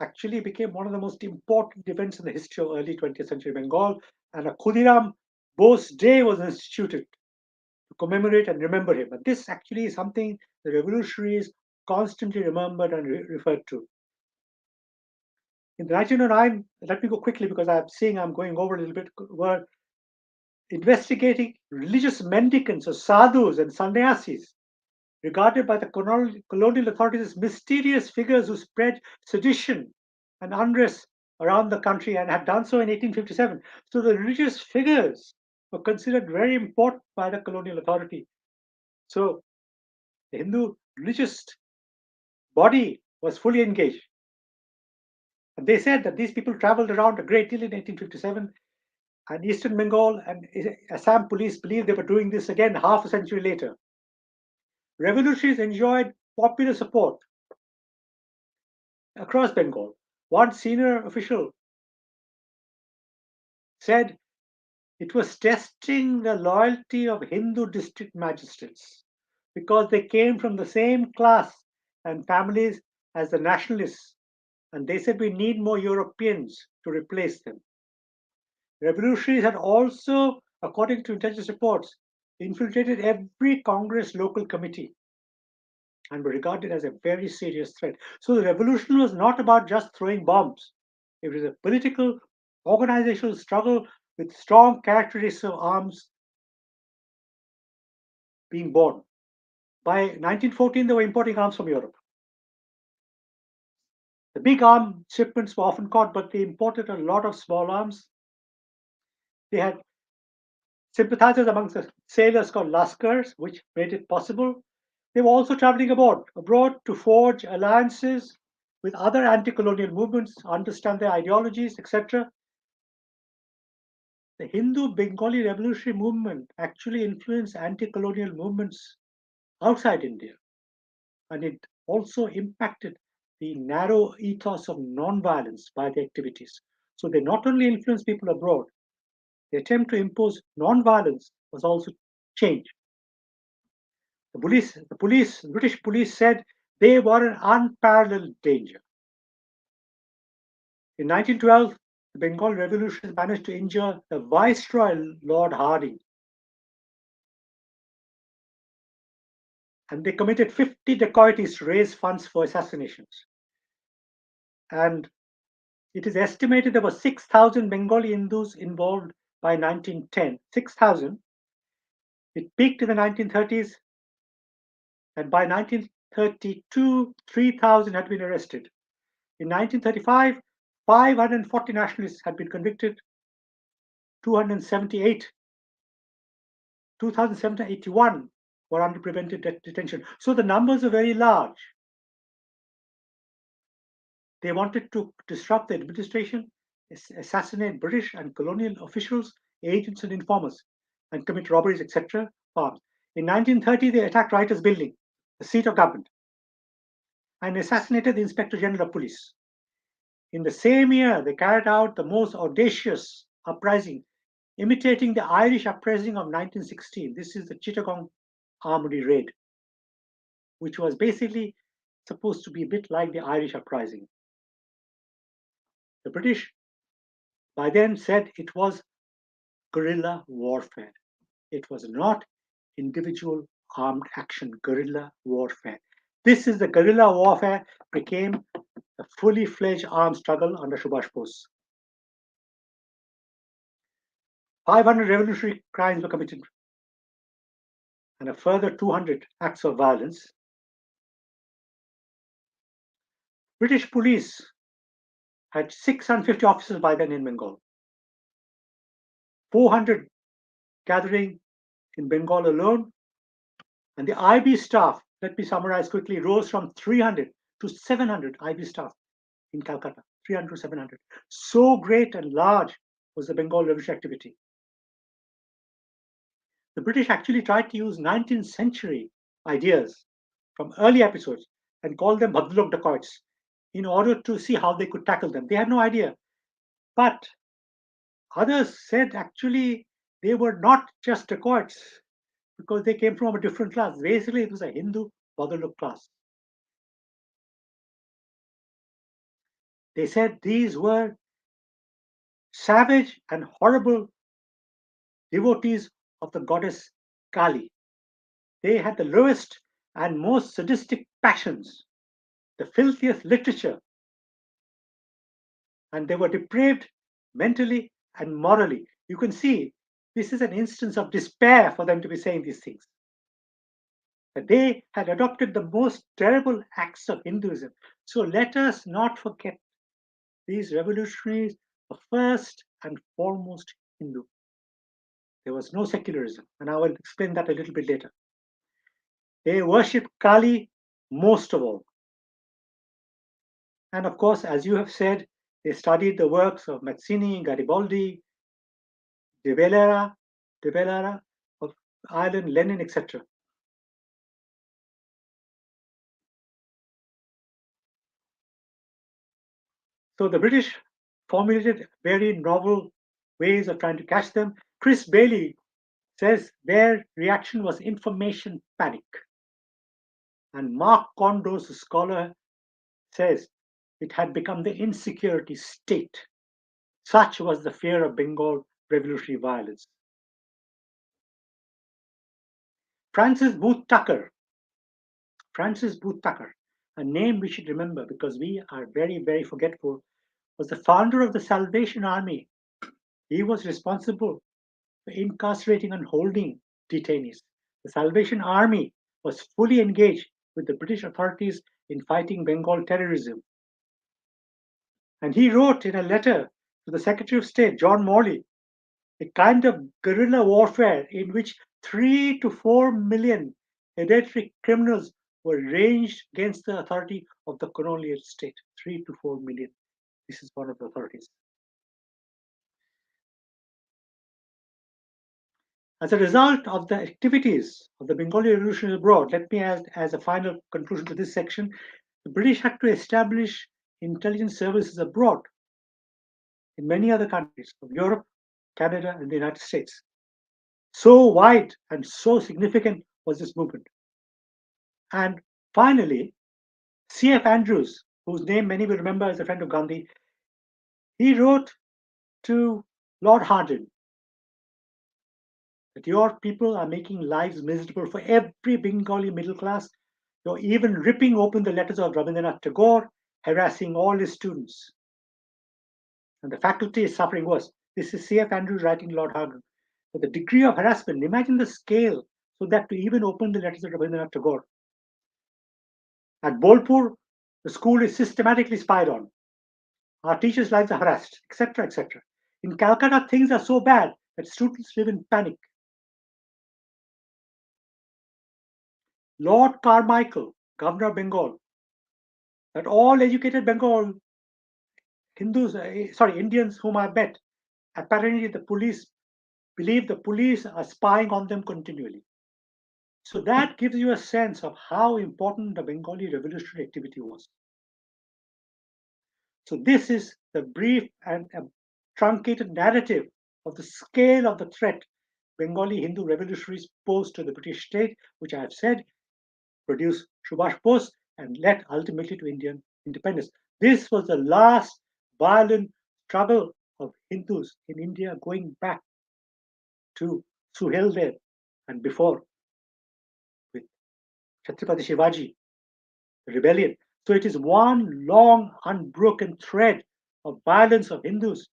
actually became one of the most important events in the history of early 20th century Bengal. And a Khudiram Bose Day was instituted to commemorate and remember him. And this actually is something the revolutionaries constantly remembered and referred to. In 1909, let me go quickly because I'm seeing I'm going over a little bit, were investigating religious mendicants or sadhus and sannyasis, regarded by the colonial authorities as mysterious figures who spread sedition and unrest around the country and had done so in 1857. So the religious figures were considered very important by the colonial authority. So the Hindu religious body was fully engaged. And they said that these people traveled around a great deal in 1857, and Eastern Bengal and Assam police believed they were doing this again half a century later. Revolutionaries enjoyed popular support across Bengal. One senior official said it was testing the loyalty of Hindu district magistrates because they came from the same class and families as the nationalists, and they said we need more Europeans to replace them. Revolutionaries had also, according to intelligence reports, infiltrated every Congress local committee and were regarded as a very serious threat. So the revolution was not about just throwing bombs. It was a political, organizational struggle with strong characteristics of arms being born. By 1914, they were importing arms from Europe. The big arm shipments were often caught, but they imported a lot of small arms. They had sympathizers amongst the sailors called Laskars, which made it possible. They were also traveling abroad to forge alliances with other anti-colonial movements, understand their ideologies, etc. The Hindu Bengali revolutionary movement actually influenced anti-colonial movements outside India, and it also impacted the narrow ethos of non-violence by the activities. So they not only influenced people abroad, the attempt to impose non-violence was also changed. The British police said they were an unparalleled danger. In 1912, the Bengal revolutionaries managed to injure the Viceroy, Lord Hardinge, and they committed 50 dacoities to raise funds for assassinations. And it is estimated there were 6,000 Bengali Hindus involved by 1910. 6,000. It peaked in the 1930s, and by 1930, 1932, 3,000 had been arrested. In 1935, 540 nationalists had been convicted, 278, 2,781 were under preventive detention. So the numbers are very large. They wanted to disrupt the administration, assassinate British and colonial officials, agents and informers, and commit robberies, etc. In 1930, they attacked Writers' Building, the seat of government, and assassinated the Inspector General of Police. In the same year, they carried out the most audacious uprising, imitating the Irish uprising of 1916. This is the Chittagong Armory raid, which was basically supposed to be a bit like the Irish uprising. The British by then said it was guerrilla warfare. It was not individual armed action, guerrilla warfare. This is the guerrilla warfare became a fully fledged armed struggle under Subhash Bose. 500 revolutionary crimes were committed and a further 200 acts of violence. British police had 650 officers by then in Bengal. 400 gathering in Bengal alone. And the IB staff, let me summarize quickly, rose from 300 to 700 IB staff in Calcutta, 300 to 700. So great and large was the Bengal revolution activity. The British actually tried to use 19th century ideas from early episodes and called them Bhadlok dacoits in order to see how they could tackle them. They had no idea. But others said actually they were not just dacoits because they came from a different class. Basically, it was a Hindu Bhadlok class. They said these were savage and horrible devotees of the goddess Kali. They had the lowest and most sadistic passions, the filthiest literature, and they were depraved mentally and morally. You can see this is an instance of despair for them to be saying these things. That they had adopted the most terrible acts of Hinduism. So let us not forget these revolutionaries were first and foremost Hindu. There was no secularism, and I will explain that a little bit later. They worshipped Kali most of all. And of course, as you have said, they studied the works of Mazzini, Garibaldi, De Valera of Ireland, Lenin, etc. So the British formulated very novel ways of trying to catch them. Chris Bailey says their reaction was information panic. And Mark Kondos, a scholar, says it had become the insecurity state. Such was the fear of Bengal revolutionary violence. Francis Booth Tucker, a name we should remember because we are very, very forgetful, was the founder of the Salvation Army. He was responsible for incarcerating and holding detainees. The Salvation Army was fully engaged with the British authorities in fighting Bengal terrorism. And he wrote in a letter to the Secretary of State, John Morley, a kind of guerrilla warfare in which 3 to 4 million hereditary criminals were ranged against the authority of the colonial state. 3 to 4 million. This is one of the authorities. As a result of the activities of the Bengali Revolution abroad, let me add as a final conclusion to this section, the British had to establish intelligence services abroad in many other countries of Europe, Canada, and the United States. So wide and so significant was this movement. And finally, C.F. Andrews, whose name many will remember as a friend of Gandhi, he wrote to Lord Hardin that your people are making lives miserable for every Bengali middle class. You're even ripping open the letters of Rabindranath Tagore, harassing all his students. And the faculty is suffering worse. This is C.F. Andrews writing Lord Hardin. But the degree of harassment, imagine the scale, so that to even open the letters of Rabindranath Tagore. At Bolpur, the school is systematically spied on. Our teachers' lives are harassed, etc., etc. In Calcutta, things are so bad that students live in panic. Lord Carmichael, Governor of Bengal, that all educated Bengal Indians whom I met, apparently the police believe the police are spying on them continually. So that gives you a sense of how important the Bengali revolutionary activity was. So this is the brief and truncated narrative of the scale of the threat Bengali Hindu revolutionaries posed to the British state, which I have said produced Subhash Bose and led ultimately to Indian independence. This was the last violent struggle of Hindus in India going back to Suheldev and before with Chhatrapati Shivaji, the rebellion. So it is one long, unbroken thread of violence of Hindus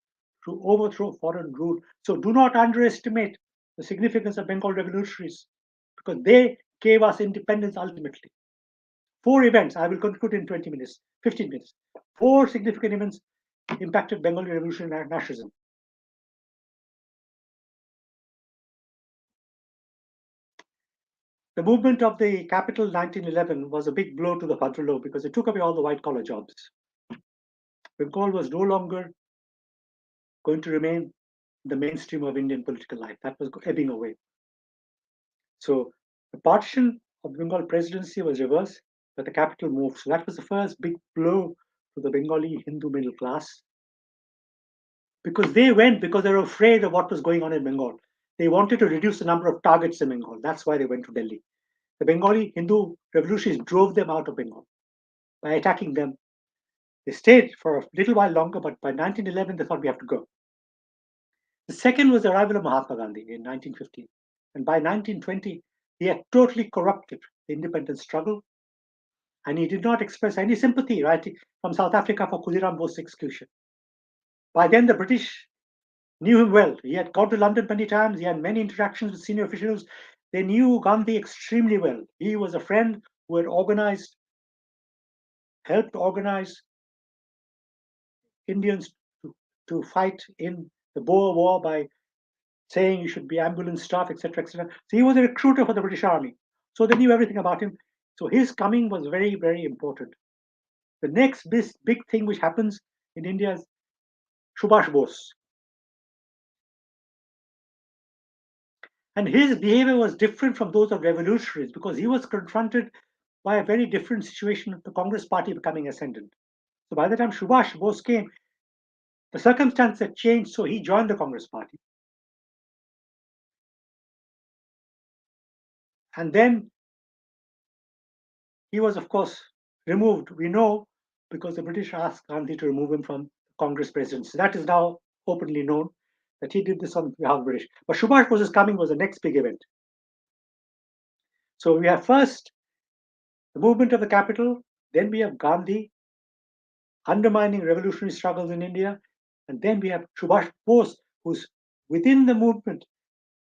to overthrow foreign rule. So do not underestimate the significance of Bengal revolutionaries because they gave us independence ultimately. 4 events, I will conclude in 20 minutes, 15 minutes. 4 significant events impacted Bengali revolution and nationalism. The movement of the capital 1911 was a big blow to the Bhadralo because it took away all the white collar jobs. Bengal was no longer going to remain the mainstream of Indian political life. That was ebbing away. So the partition of the Bengal presidency was reversed, but the capital moved. So that was the first big blow to the Bengali Hindu middle class. Because they went because they were afraid of what was going on in Bengal. They wanted to reduce the number of targets in Bengal. That's why they went to Delhi. The Bengali Hindu revolutionaries drove them out of Bengal by attacking them. They stayed for a little while longer, but by 1911, they thought we have to go. The second was the arrival of Mahatma Gandhi in 1915. And by 1920, he had totally corrupted the independence struggle. And he did not express any sympathy, right, from South Africa for Khudiram Bose's execution. By then, the British knew him well. He had gone to London many times. He had many interactions with senior officials. They knew Gandhi extremely well. He was a friend who had helped organize Indians to fight in the Boer War by saying you should be ambulance staff, etc., etc. So he was a recruiter for the British Army. So they knew everything about him. So his coming was very, very important. The next big thing which happens in India is Subhash Bose. And his behavior was different from those of revolutionaries because he was confronted by a very different situation of the Congress party becoming ascendant. So by the time Subhash Bose came, the circumstances had changed, so he joined the Congress party. And then he was, of course, removed. We know because the British asked Gandhi to remove him from Congress presidency. That is now openly known that he did this on behalf of the British. But Subhash Bose's coming was the next big event. So we have first the movement of the capital, then we have Gandhi undermining revolutionary struggles in India, and then we have Subhash Bose, who's within the movement,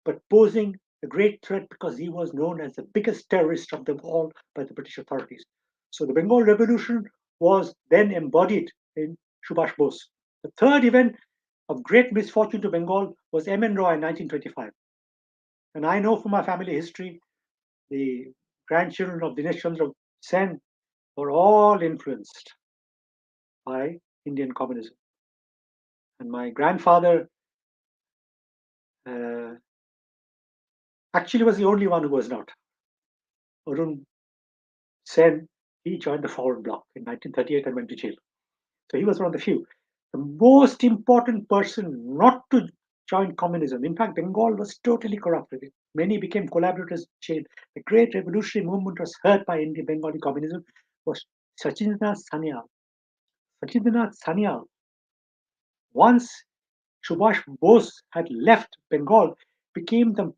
but posing a great threat because he was known as the biggest terrorist of them all by the British authorities. So the Bengal Revolution was then embodied in Subhash Bose. The third event of great misfortune to Bengal was M.N. Roy in 1925. And I know from my family history, the grandchildren of Dinesh Chandra Sen were all influenced by Indian communism. And my grandfather actually was the only one who was not. Arun Sen, he joined the forward bloc in 1938 and went to jail. So he was one of the few. The most important person not to join communism. In fact, Bengal was totally corrupted. Many became collaborators in jail. The great revolutionary movement was hurt by Indian Bengali communism was Sachindranath Sanyal. Sachindranath Sanyal, once Subhash Bose had left Bengal, became the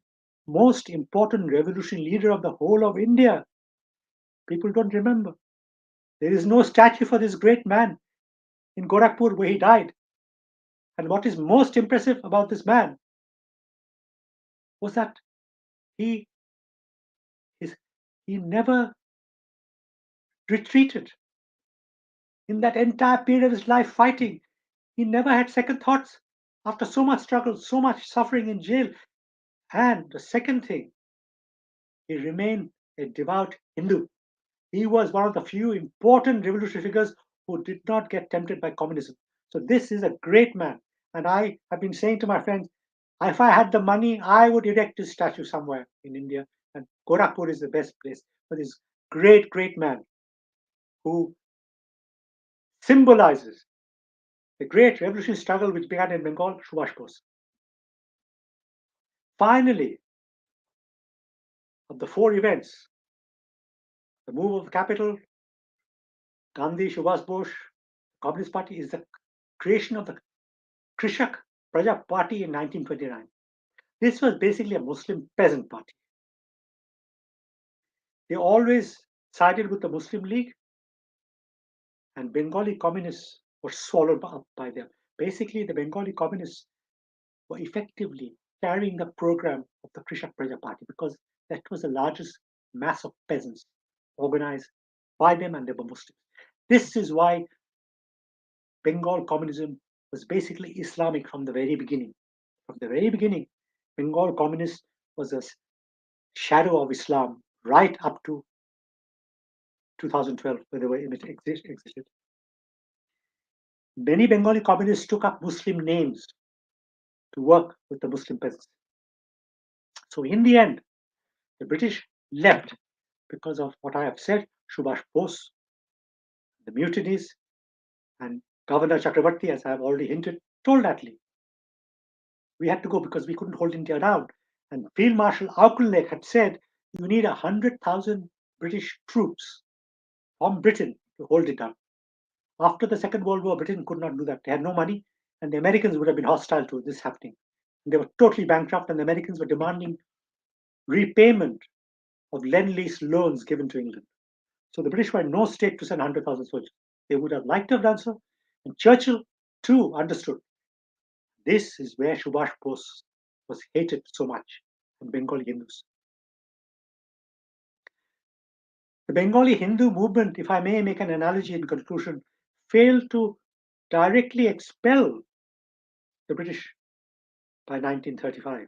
most important revolutionary leader of the whole of India. People don't remember. There is no statue for this great man in Gorakhpur where he died. And what is most impressive about this man was that he never retreated. In that entire period of his life fighting, he never had second thoughts after so much struggle, so much suffering in jail. And the second thing, he remained a devout Hindu. He was one of the few important revolutionary figures who did not get tempted by communism. So this is a great man. And I have been saying to my friends, if I had the money, I would erect his statue somewhere in India. And Gorakhpur is the best place for this great, great man who symbolizes the great revolutionary struggle which began in Bengal, Subhash Bose. Finally, of the four events, the move of the capital, Gandhi, Subhash Bose, Communist Party, is the creation of the Krishak Praja Party in 1929. This was basically a Muslim peasant party. They always sided with the Muslim League, and Bengali communists were swallowed up by them. Basically, the Bengali communists were effectively carrying the program of the Krishak Praja Party because that was the largest mass of peasants organized by them, and they were Muslims. This is why Bengal communism was basically Islamic from the very beginning. From the very beginning, Bengal communist was a shadow of Islam right up to 2012, when they were exited. Many Bengali communists took up Muslim names to work with the Muslim peasants. So in the end, the British left because of what I have said, Subhash Bose, the mutinies, and Governor Chakrabarti, as I have already hinted, told Attlee, we had to go because we couldn't hold India down. And Field Marshal Auchinleck had said, you need 100,000 British troops from Britain to hold it down. After the Second World War, Britain could not do that. They had no money, and the Americans would have been hostile to this happening. And they were totally bankrupt, and the Americans were demanding repayment of Lend-Lease loans given to England. So the British were in no state to send 100,000 soldiers. They would have liked to have done so, and Churchill too understood. This is where Subhash Bose was hated so much from Bengali Hindus. The Bengali Hindu movement, if I may make an analogy in conclusion, failed to directly expel the British by 1935.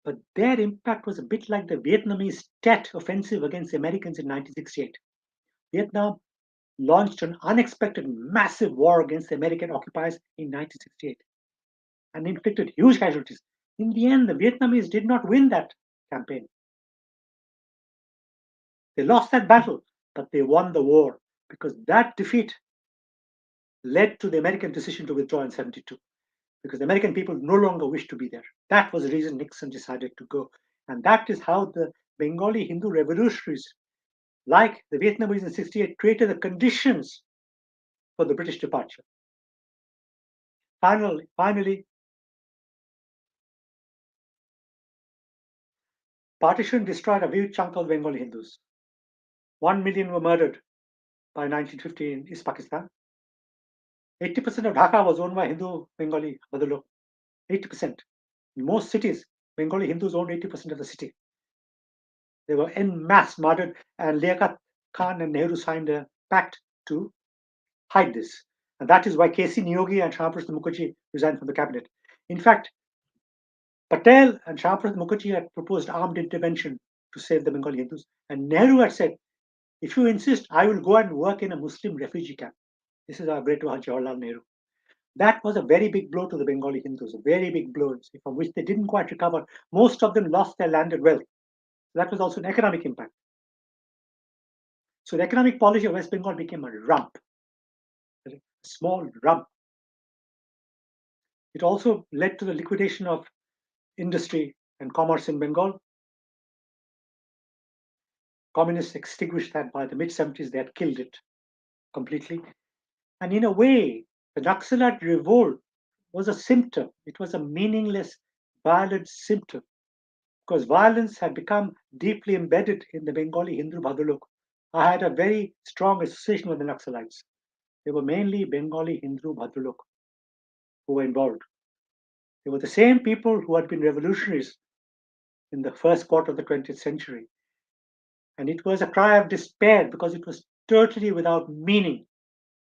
But their impact was a bit like the Vietnamese Tet offensive against the Americans in 1968. Vietnam launched an unexpected massive war against the American occupiers in 1968 and inflicted huge casualties. In the end, the Vietnamese did not win that campaign. They lost that battle, but they won the war because that defeat led to the American decision to withdraw in 72 because the American people no longer wished to be there. That was the reason Nixon decided to go. And that is how the Bengali Hindu revolutionaries, like the Vietnamese in 68, created the conditions for the British departure. Finally, partition destroyed a huge chunk of Bengali Hindus. 1 million were murdered by 1950 in East Pakistan. 80% of Dhaka was owned by Hindu Bengali Badalok. 80%. In most cities, Bengali Hindus owned 80% of the city. They were en masse murdered, and Liaquat Khan and Nehru signed a pact to hide this. And that is why K.C. Niyogi and Shyamaprasad Mukherjee resigned from the cabinet. In fact, Patel and Shyamaprasad Mukherjee had proposed armed intervention to save the Bengali Hindus. And Nehru had said, if you insist, I will go and work in a Muslim refugee camp. This is our great Jawaharlal Nehru. That was a very big blow to the Bengali Hindus, a very big blow from which they didn't quite recover. Most of them lost their landed wealth. That was also an economic impact. So the economic policy of West Bengal became a rump, a small rump. It also led to the liquidation of industry and commerce in Bengal. Communists extinguished that by the mid-70s. They had killed it completely. And in a way, the Naxalite revolt was a symptom. It was a meaningless, violent symptom because violence had become deeply embedded in the Bengali Hindu Bhadalok. I had a very strong association with the Naxalites. They were mainly Bengali Hindu Bhadalok who were involved. They were the same people who had been revolutionaries in the first quarter of the 20th century. And it was a cry of despair because it was totally without meaning.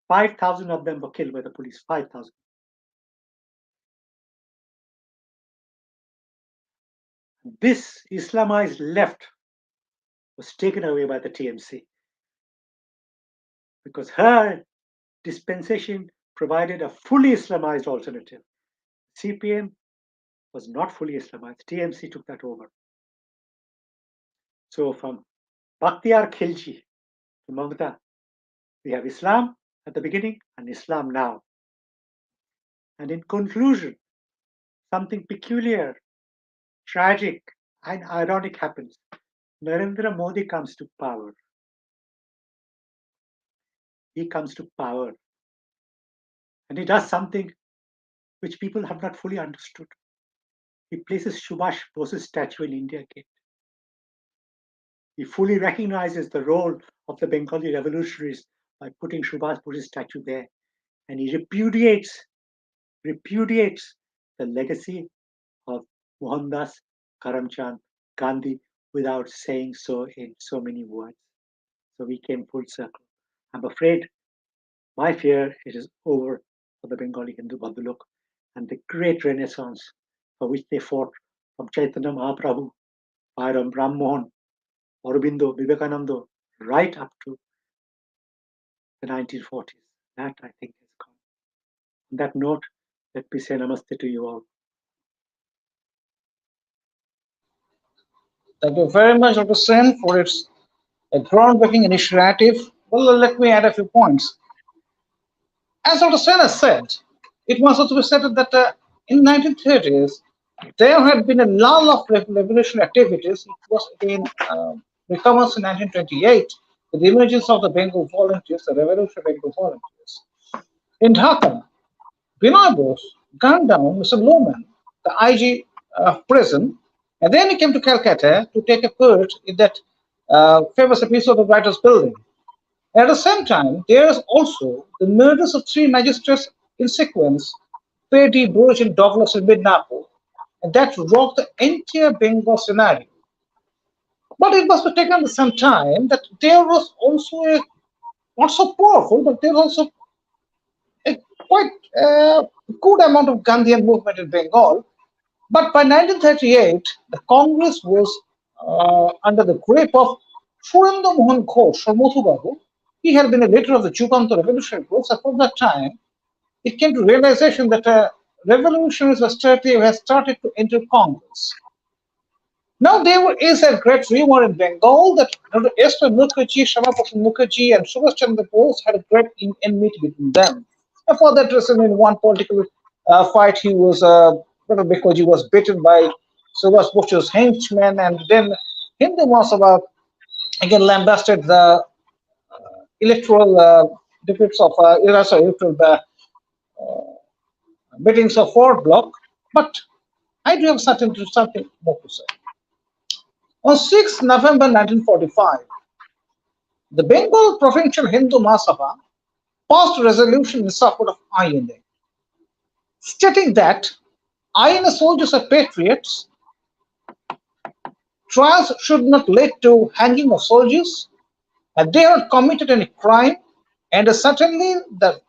5,000 of them were killed by the police, 5,000. This Islamized left was taken away by the TMC because her dispensation provided a fully Islamized alternative. CPM was not fully Islamized. TMC took that over. So from Bakhtiar Khilji to Mamata, we have Islam at the beginning and Islam now. And in conclusion, something peculiar, tragic, and ironic happens. Narendra Modi comes to power. He comes to power. And he does something which people have not fully understood. He places Subhash Bose's statue in India Gate. He fully recognizes the role of the Bengali revolutionaries by putting Subhash Bose's statue there. And he repudiates the legacy of Mohandas Karamchand Gandhi without saying so in so many words. So we came full circle. I'm afraid, my fear, it is over for the Bengali Hindu Bhandulok and the great renaissance for which they fought from Chaitanya Mahaprabhu, Bhairam Ram Mohan, Aurobindo, Vivekananda, right up to the 1940s. That, I think, is gone. On that note, let me say namaste to you all. Thank you very much, Dr. Sen, for its a groundbreaking initiative. Well, let me add a few points. As Dr. Sen has said, it must also be said that in 1930s, there had been a lull of revolutionary activities. It was again recommenced in 1928 with the emergence of the Bengal volunteers, the revolutionary Bengal volunteers. In Dhaka, Binay Bose gunned down Mr. Lohman, the IG prison, and then he came to Calcutta to take a part in that famous episode of Writers' Building. And at the same time, there is also the murders of three magistrates in sequence, Petty, Burge, and Douglas in Midnapore, and that rocked the entire Bengal scenario. But it must be taken at the same time that there was also a not so powerful, but there was also a quite good amount of Gandhian movement in Bengal. But by 1938, the Congress was under the grip of Surendra Mohan Ghosh or Mothu Babu. He had been a leader of the Juganta revolutionary groups. And from that time, it came to realization that revolutionaries has started to enter Congress. Now there is a great rumor in Bengal that Dr. Esther Mukherjee, Shama Prasad Mukherjee, and Subhash Chandra Bose had a great enmity between them. And for that reason, in one political fight, he was because he was beaten by Subhash Bose's henchmen, and then Hindu Mahasabha again lambasted the electoral defeats of electoral meetings of Ford Bloc. But I do have something more to say. On 6 November 1945, the Bengal Provincial Hindu Mahasabha passed a resolution in support of INA, stating that INA soldiers are patriots, trials should not lead to hanging of soldiers, and they have committed any crime, and certainly the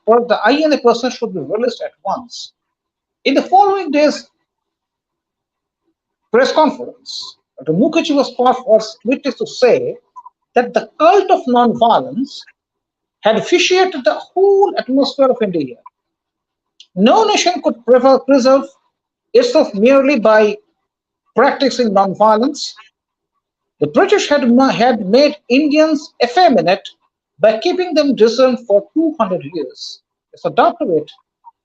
INA person should be released at once. In the following day's press conference, Dr. Mukherjee was witness to say that the cult of non-violence had vitiated the whole atmosphere of India. No nation could preserve itself merely by practicing non-violence. The British had made Indians effeminate by keeping them discerned for 200 years. So, doctor it,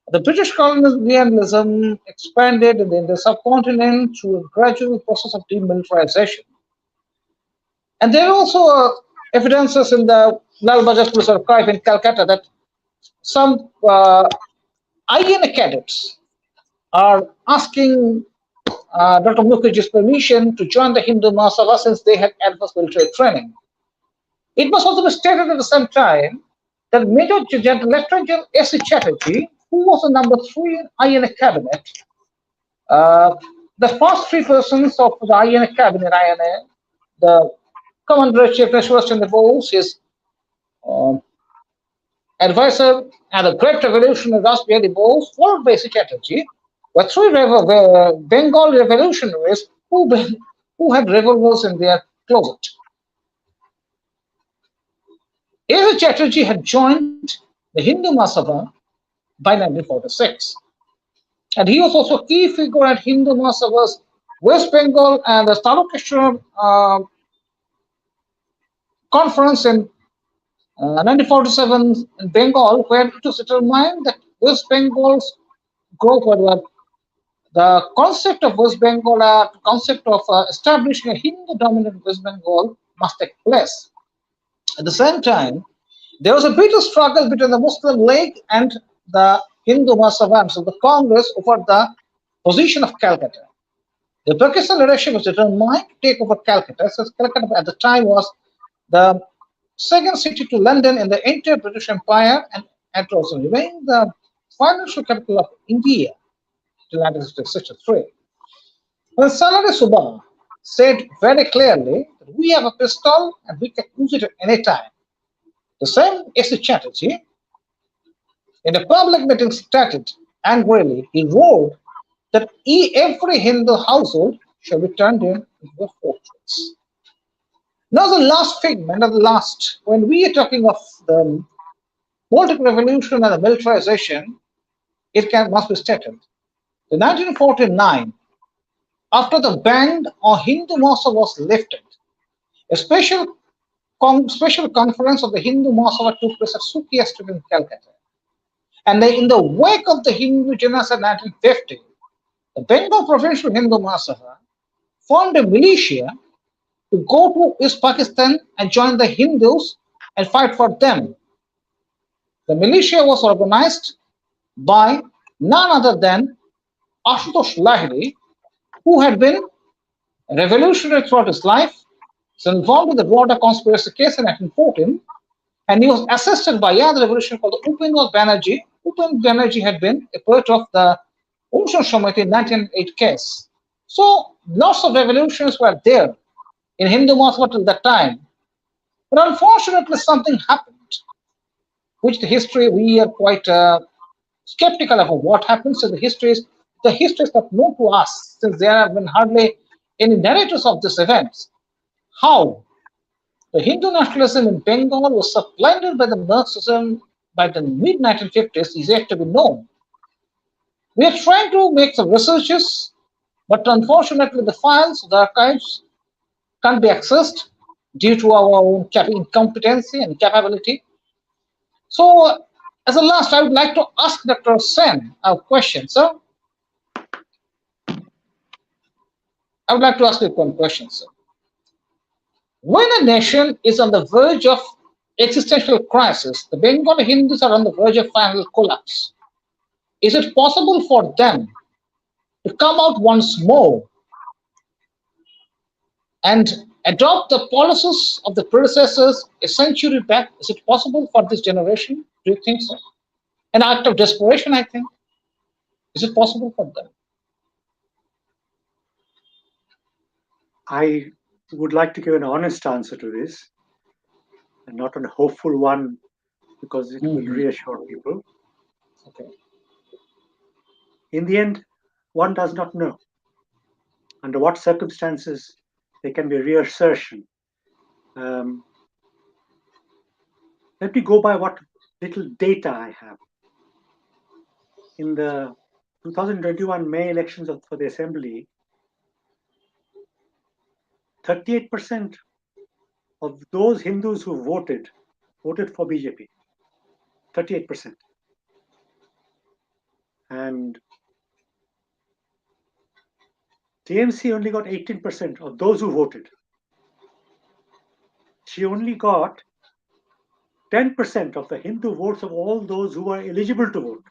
the British colonialism expanded in the subcontinent through a gradual process of demilitarization. And there are also evidences in the Lal Bajar Police Archive in Calcutta that some INA cadets are asking Dr. Mukherjee's permission to join the Hindu Mahasabha since they had advanced military training. It must also be stated at the same time that Major General Lieutenant General S.C. Chatterjee, who was the number 3 in INA cabinet, the first 3 persons of the INA cabinet, the Commander-in-Chief Neshwar Chandra Bose, his uh, advisor, and the great revolutionary Ras Bihari Bose, followed by Chatterjee, were three Bengal revolutionaries who had revolvers in their closet. A. Chatterjee had joined the Hindu Mahasabha by 1946, and he was also a key figure at Hindu Mahasabha's West Bengal and the Talukeshwar conference in 1947 in Bengal, where it was determined that West Bengal's growth, the concept of West Bengal, the concept of establishing a Hindu-dominant West Bengal must take place. At the same time, there was a bitter struggle between the Muslim League and the Hindu Mahasabha, so the Congress, over the position of Calcutta. The Pakistan leadership was determined to take over Calcutta, since Calcutta at the time was the second city to London in the entire British Empire, and it also remained the financial capital of India till 1963. When Salari Subha said very clearly that we have a pistol and we can use it at any time, the same S. Chatterjee, in a public meeting, started angrily. He roared that every Hindu household shall be turned into a fortress. Now, the last figment of the last, when we are talking of the political revolution and the militarization, must be stated. In 1949, after the ban on Hindu Mahasabha was lifted, a special conference of the Hindu Mahasabha took place at Sukiya Street in Calcutta. And in the wake of the Hindu genocide in 1950, the Bengal Provincial Hindu Mahasabha formed a militia to go to East Pakistan and join the Hindus and fight for them. The militia was organized by none other than Ashutosh Lahiri, who had been a revolutionary throughout his life, was involved in the Rwanda conspiracy case in 1914, and he was assisted by another revolutionary called Upendra Banerjee. Upendra Banerjee had been a part of the Umshan Samiti in 1908 case. So lots of revolutions were there in Hindu Mahasabha till that time. But unfortunately, something happened, which the history, we are quite skeptical of what happens in the history. The history is not known to us, since there have been hardly any narrators of these events. How the Hindu nationalism in Bengal was supplanted by the Marxism by the mid-1950s is yet to be known. We are trying to make some researches, but unfortunately the files, the archives can't be accessed due to our own incompetency and capability. So, as a last, I would like to ask Dr. Sen a question. Sir, I would like to ask you one question, sir. When a nation is on the verge of existential crisis, the Bengali Hindus are on the verge of final collapse. Is it possible for them to come out once more and adopt the policies of the predecessors a century back? Is it possible for this generation? Do you think so? An act of desperation, I think. Is it possible for them? I would like to give an honest answer to this, and not a hopeful one, because it will reassure people. Okay. In the end, one does not know under what circumstances there can be a reassertion. Let me go by what little data I have. In the 2021 May elections for the Assembly, 38% of those Hindus who voted for BJP. 38%. And TMC only got 18% of those who voted. She only got 10% of the Hindu votes of all those who were eligible to vote.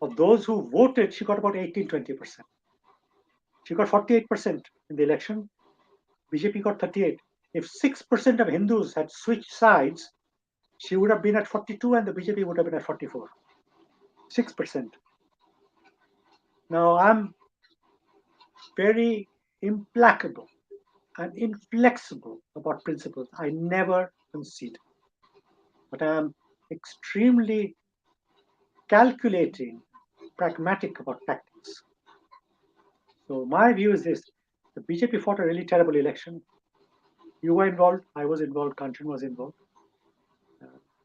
Of those who voted, she got about 18-20%. She got 48% in the election. BJP got 38%. If 6% of Hindus had switched sides, she would have been at 42% and the BJP would have been at 44%. 6%. Now, I'm very implacable I'm inflexible about principles. I never concede. But I am extremely calculating, pragmatic about tactics. So my view is this: the BJP fought a really terrible election. You were involved, I was involved, Kanchan was involved.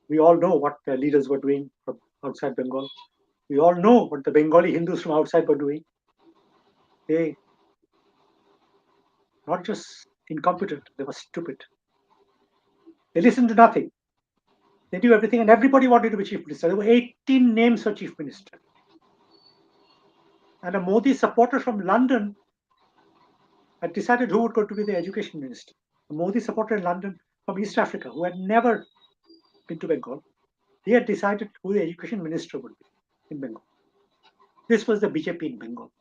We all know what the leaders were doing from outside Bengal. We all know what the Bengali Hindus from outside were doing. They not just incompetent, they were stupid. They listened to nothing. They knew everything, and everybody wanted to be chief minister. There were 18 names for chief minister. And a Modi supporter from London had decided who would go to be the education minister. A Modi supporter in London from East Africa, who had never been to Bengal, he had decided who the education minister would be in Bengal. This was the BJP in Bengal.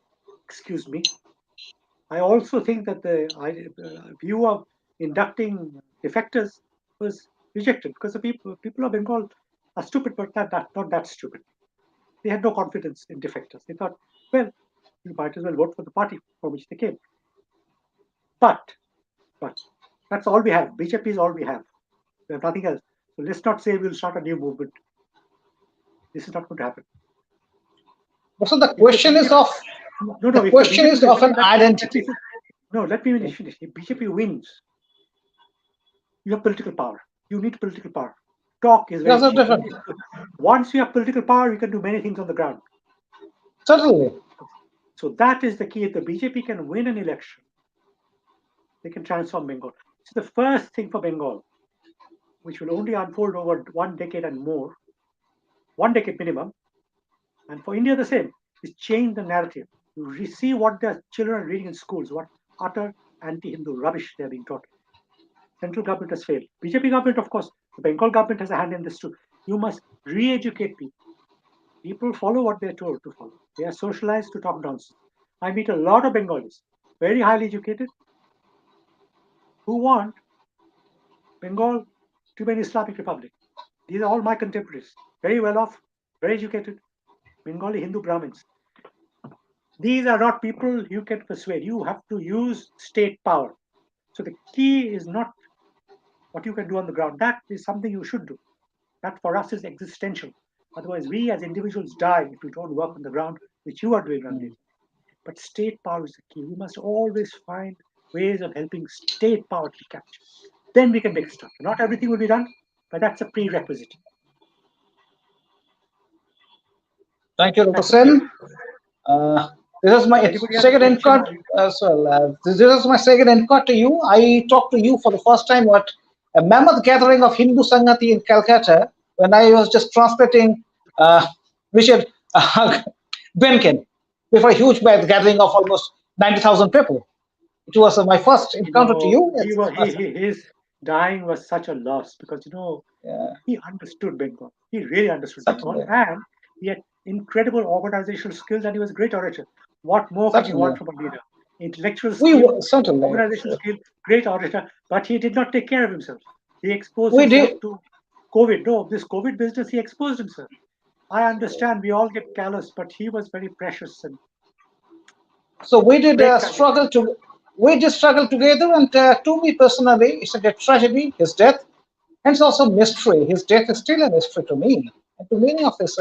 Excuse me. I also think that the view of inducting defectors was rejected because the people of Bengal are stupid, but not that stupid. They had no confidence in defectors. They thought, well, you might as well vote for the party for which they came. But that's all we have. BJP is all we have. We have nothing else. So let's not say we'll start a new movement. This is not going to happen. So the question is of the question is of an identity. No, let me finish. If BJP wins, you have political power. You need political power. Talk is very cheap. Once you have political power, you can do many things on the ground. Certainly. So that is the key. If the BJP can win an election, they can transform Bengal. It's the first thing for Bengal, which will only unfold over 1 decade and more, 1 decade minimum. And for India, the same, is change the narrative. You see what the children are reading in schools, what utter anti-Hindu rubbish they're being taught. Central government has failed. BJP government, of course, the Bengal government has a hand in this too. You must re-educate people. People follow what they're told to follow. They are socialized to talk nonsense. I meet a lot of Bengalis, very highly educated, who want Bengal to be an Islamic republic. These are all my contemporaries, very well off, very educated, Bengali Hindu Brahmins. These are not people you can persuade. You have to use state power. So the key is not what you can do on the ground. That is something you should do. That for us is existential. Otherwise, we as individuals die if we don't work on the ground, which you are doing, Ranjit. But state power is the key. We must always find ways of helping state power to be captured. Then we can make stuff. Not everything will be done, but that's a prerequisite. Thank you, Dr. Sen. This is my second end-card as well. This is my second end-card to you. I talked to you for the first time at a mammoth gathering of Hindu Sangati in Calcutta when I was just translating Richard Benkin before a huge gathering of almost 90,000 people. It was my first encounter to you. His dying was such a loss because, he understood Bengal. He really understood Bengal. And he had incredible organizational skills and he was a great orator. What more can you want from a leader? Intellectual skill, organizational skill, great orator, but he did not take care of himself. He exposed himself to COVID. No, this COVID business, he exposed himself. I understand we all get callous, but he was very precious. And so we did struggle together, and to me personally, it's a tragedy, his death, and it's also a mystery. His death is still a mystery to me, and to many of his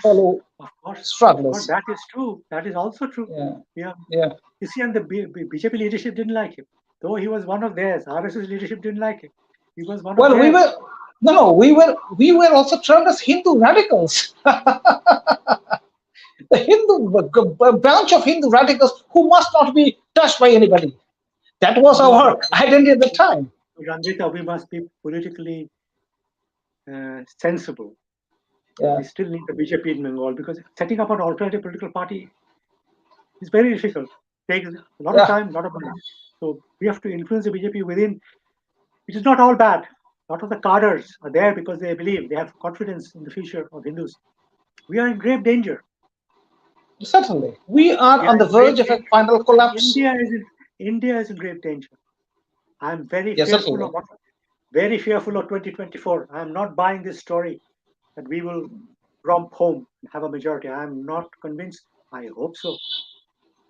fellow strugglers. That is true. That is also true. Yeah. You see, and the BJP leadership didn't like him, though he was one of theirs. RSS leadership didn't like him. He was one of theirs. We were also termed as Hindu radicals. The Hindu branch of Hindu radicals who must not be touched by anybody. That was our identity at the time. Ranjita, we must be politically sensible. Yeah. We still need the BJP in Bengal because setting up an alternative political party is very difficult. It takes a lot of time, a lot of money. So we have to influence the BJP within, which is not all bad. A lot of the cadres are there because they believe, they have confidence in the future of Hindus. We are in grave danger. Certainly. We are on the verge of a final collapse. India is in grave danger. I'm very fearful of 2024. I'm not buying this story that we will romp home and have a majority. I'm not convinced. I hope so.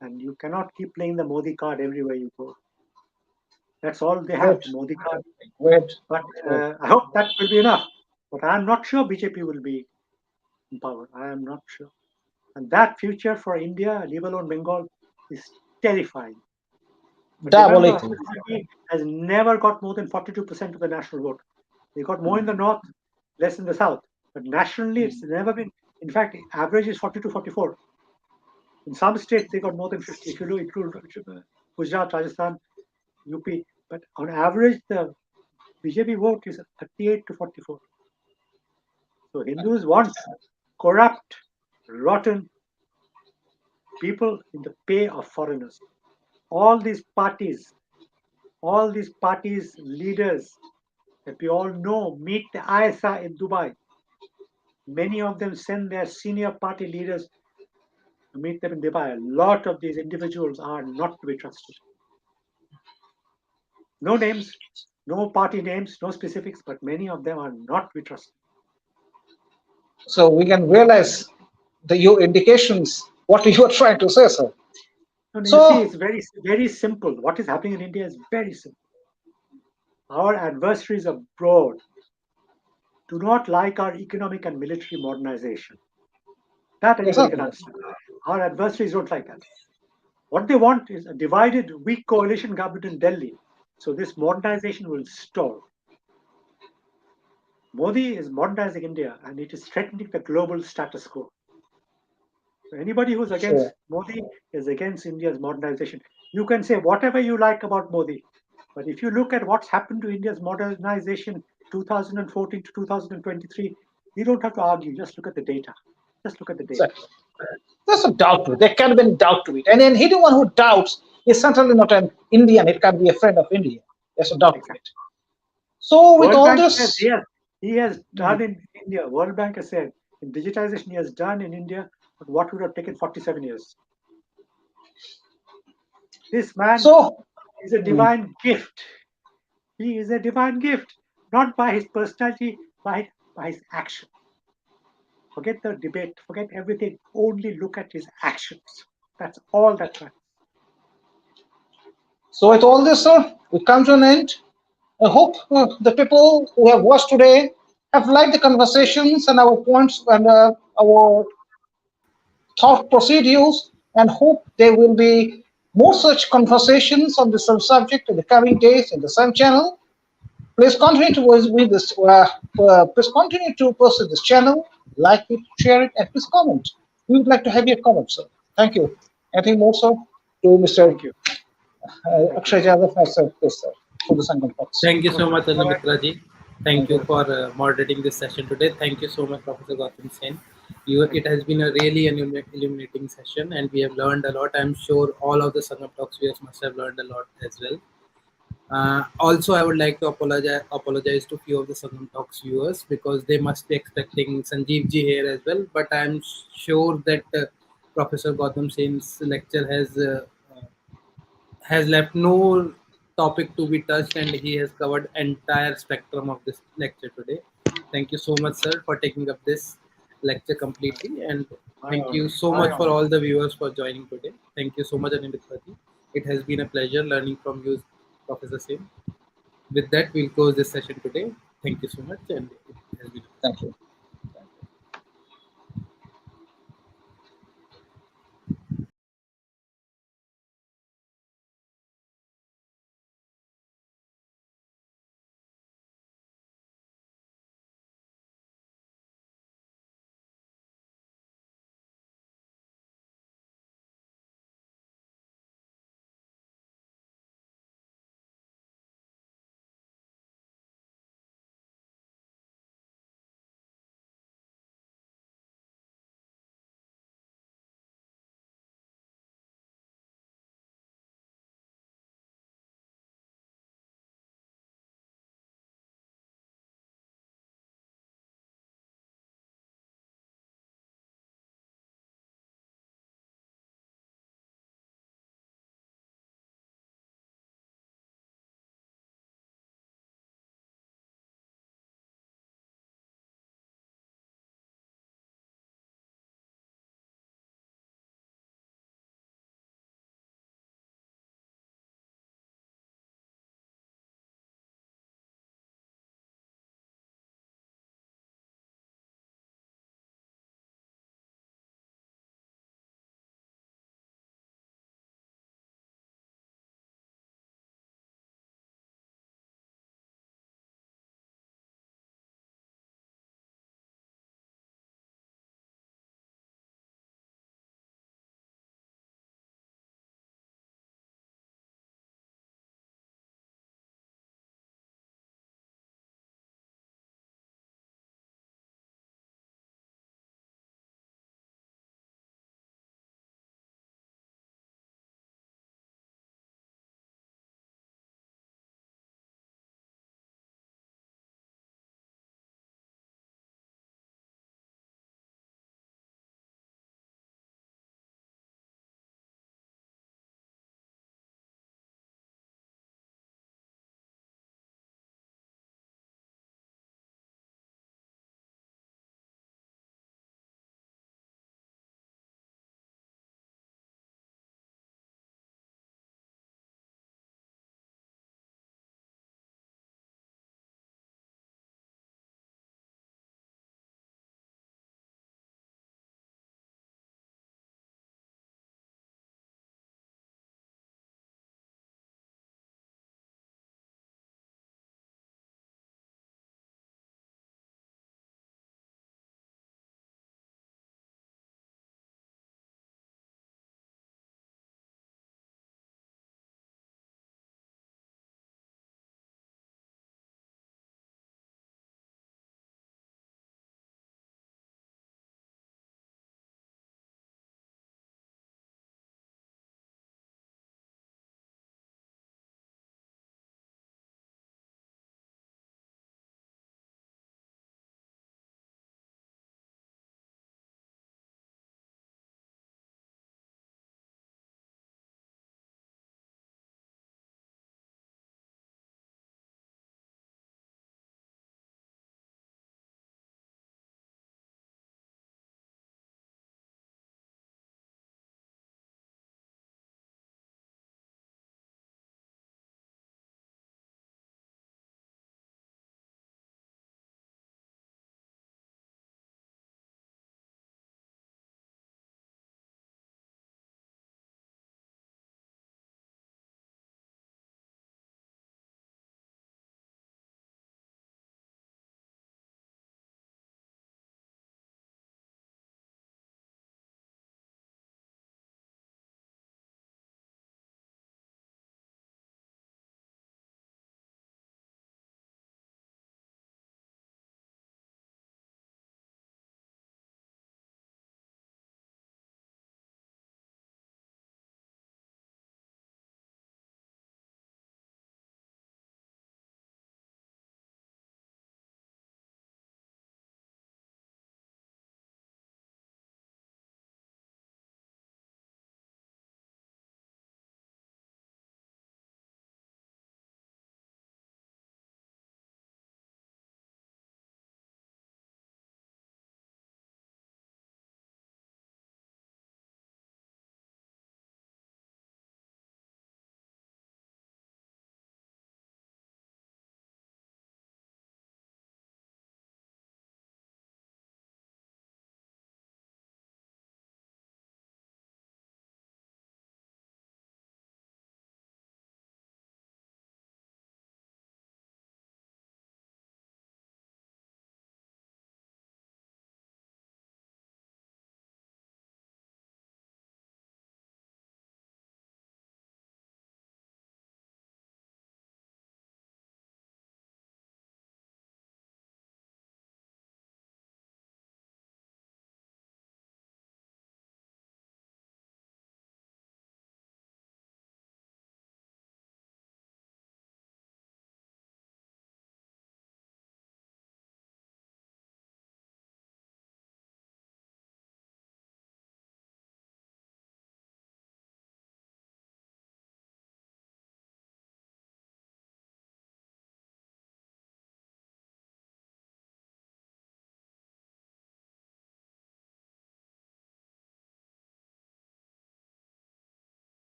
And you cannot keep playing the Modi card everywhere you go. That's all they have, Great. the Modi card. Great. But Great. I hope that will be enough. But I'm not sure BJP will be in power. I am not sure. And that future for India, leave alone Bengal, is terrifying. But remember, Diabolical. BJP has never got more than 42% of the national vote. They got more in the north, less in the south. But nationally, it's never been. In fact, average is 42, 44. In some states, they got more than 50. If you look, include Gujarat, Rajasthan, UP. But on average, the BJP vote is 38 to 44. So Hindus want corrupt, rotten people in the pay of foreigners. All these parties, leaders that we all know meet the ISA in Dubai. Many of them send their senior party leaders to meet them in Dubai. A lot of these individuals are not to be trusted. No names, no party names, no specifics, but many of them are not to be trusted. So we can realize your indications, what you are trying to say, sir. And you see, So, it's very, very simple. What is happening in India is very simple. Our adversaries abroad do not like our economic and military modernization. That anybody can exactly. understand. Our adversaries don't like that. What they want is a divided, weak coalition government in Delhi. So this modernization will stall. Modi is modernizing India and it is threatening the global status quo. So anybody who's Sure. against Modi is against India's modernization. You can say whatever you like about Modi, but if you look at what's happened to India's modernization 2014 to 2023, you don't have to argue. Just look at the data. Just look at the data. Exactly. There's a doubt to it. There can be any doubt to it. And then anyone who doubts is certainly not an Indian. It can be a friend of India. There's a doubt to Exactly. it. So with World all Bank says this, he has done in India. World Bank has said in digitization he has done in India what would have taken 47 years. This man so is a mm, divine gift. He is a divine gift, not by his personality, by his action. Forget the debate, forget everything. Only look at his actions. That's all that matters. so with all this, sir, we come to an end. I hope the people who have watched today have liked the conversations and our points and our thought procedures, and hope there will be more such conversations on the same subject in the coming days in the same channel. Please continue to with this. Please continue to pursue this channel, like it, share it, and please comment. We would like to have your comments, sir. Thank you. Anything more, sir? To Mr. Thank you. Thank you. Akshay Jadhav, myself, yes, sir, for the Sangam Talks. Thank you so Okay. much, All right. Mitraji. Thank Thank you you. for moderating this session today. Thank you so much, Professor Gautam Sen. Thank It has been a really illuminating session, and we have learned a lot. I'm sure all of the Sangam Talks viewers must have learned a lot as well. Also, I would like to apologize to few of the Sangam Talks viewers because they must be expecting Sanjeev ji here as well. But I'm sure that Professor Gautam Sen's lecture has left no topic to be touched, and he has covered entire spectrum of this lecture today. Thank you so much, sir, for taking up this lecture completely, and My thank you honor. so My much for honor. all the viewers for joining today. Thank you so much, Animitraji. It has been a pleasure learning from you, Professor Sim. With that, we'll close this session today. Thank you so much, and it has been a pleasure. Thank you.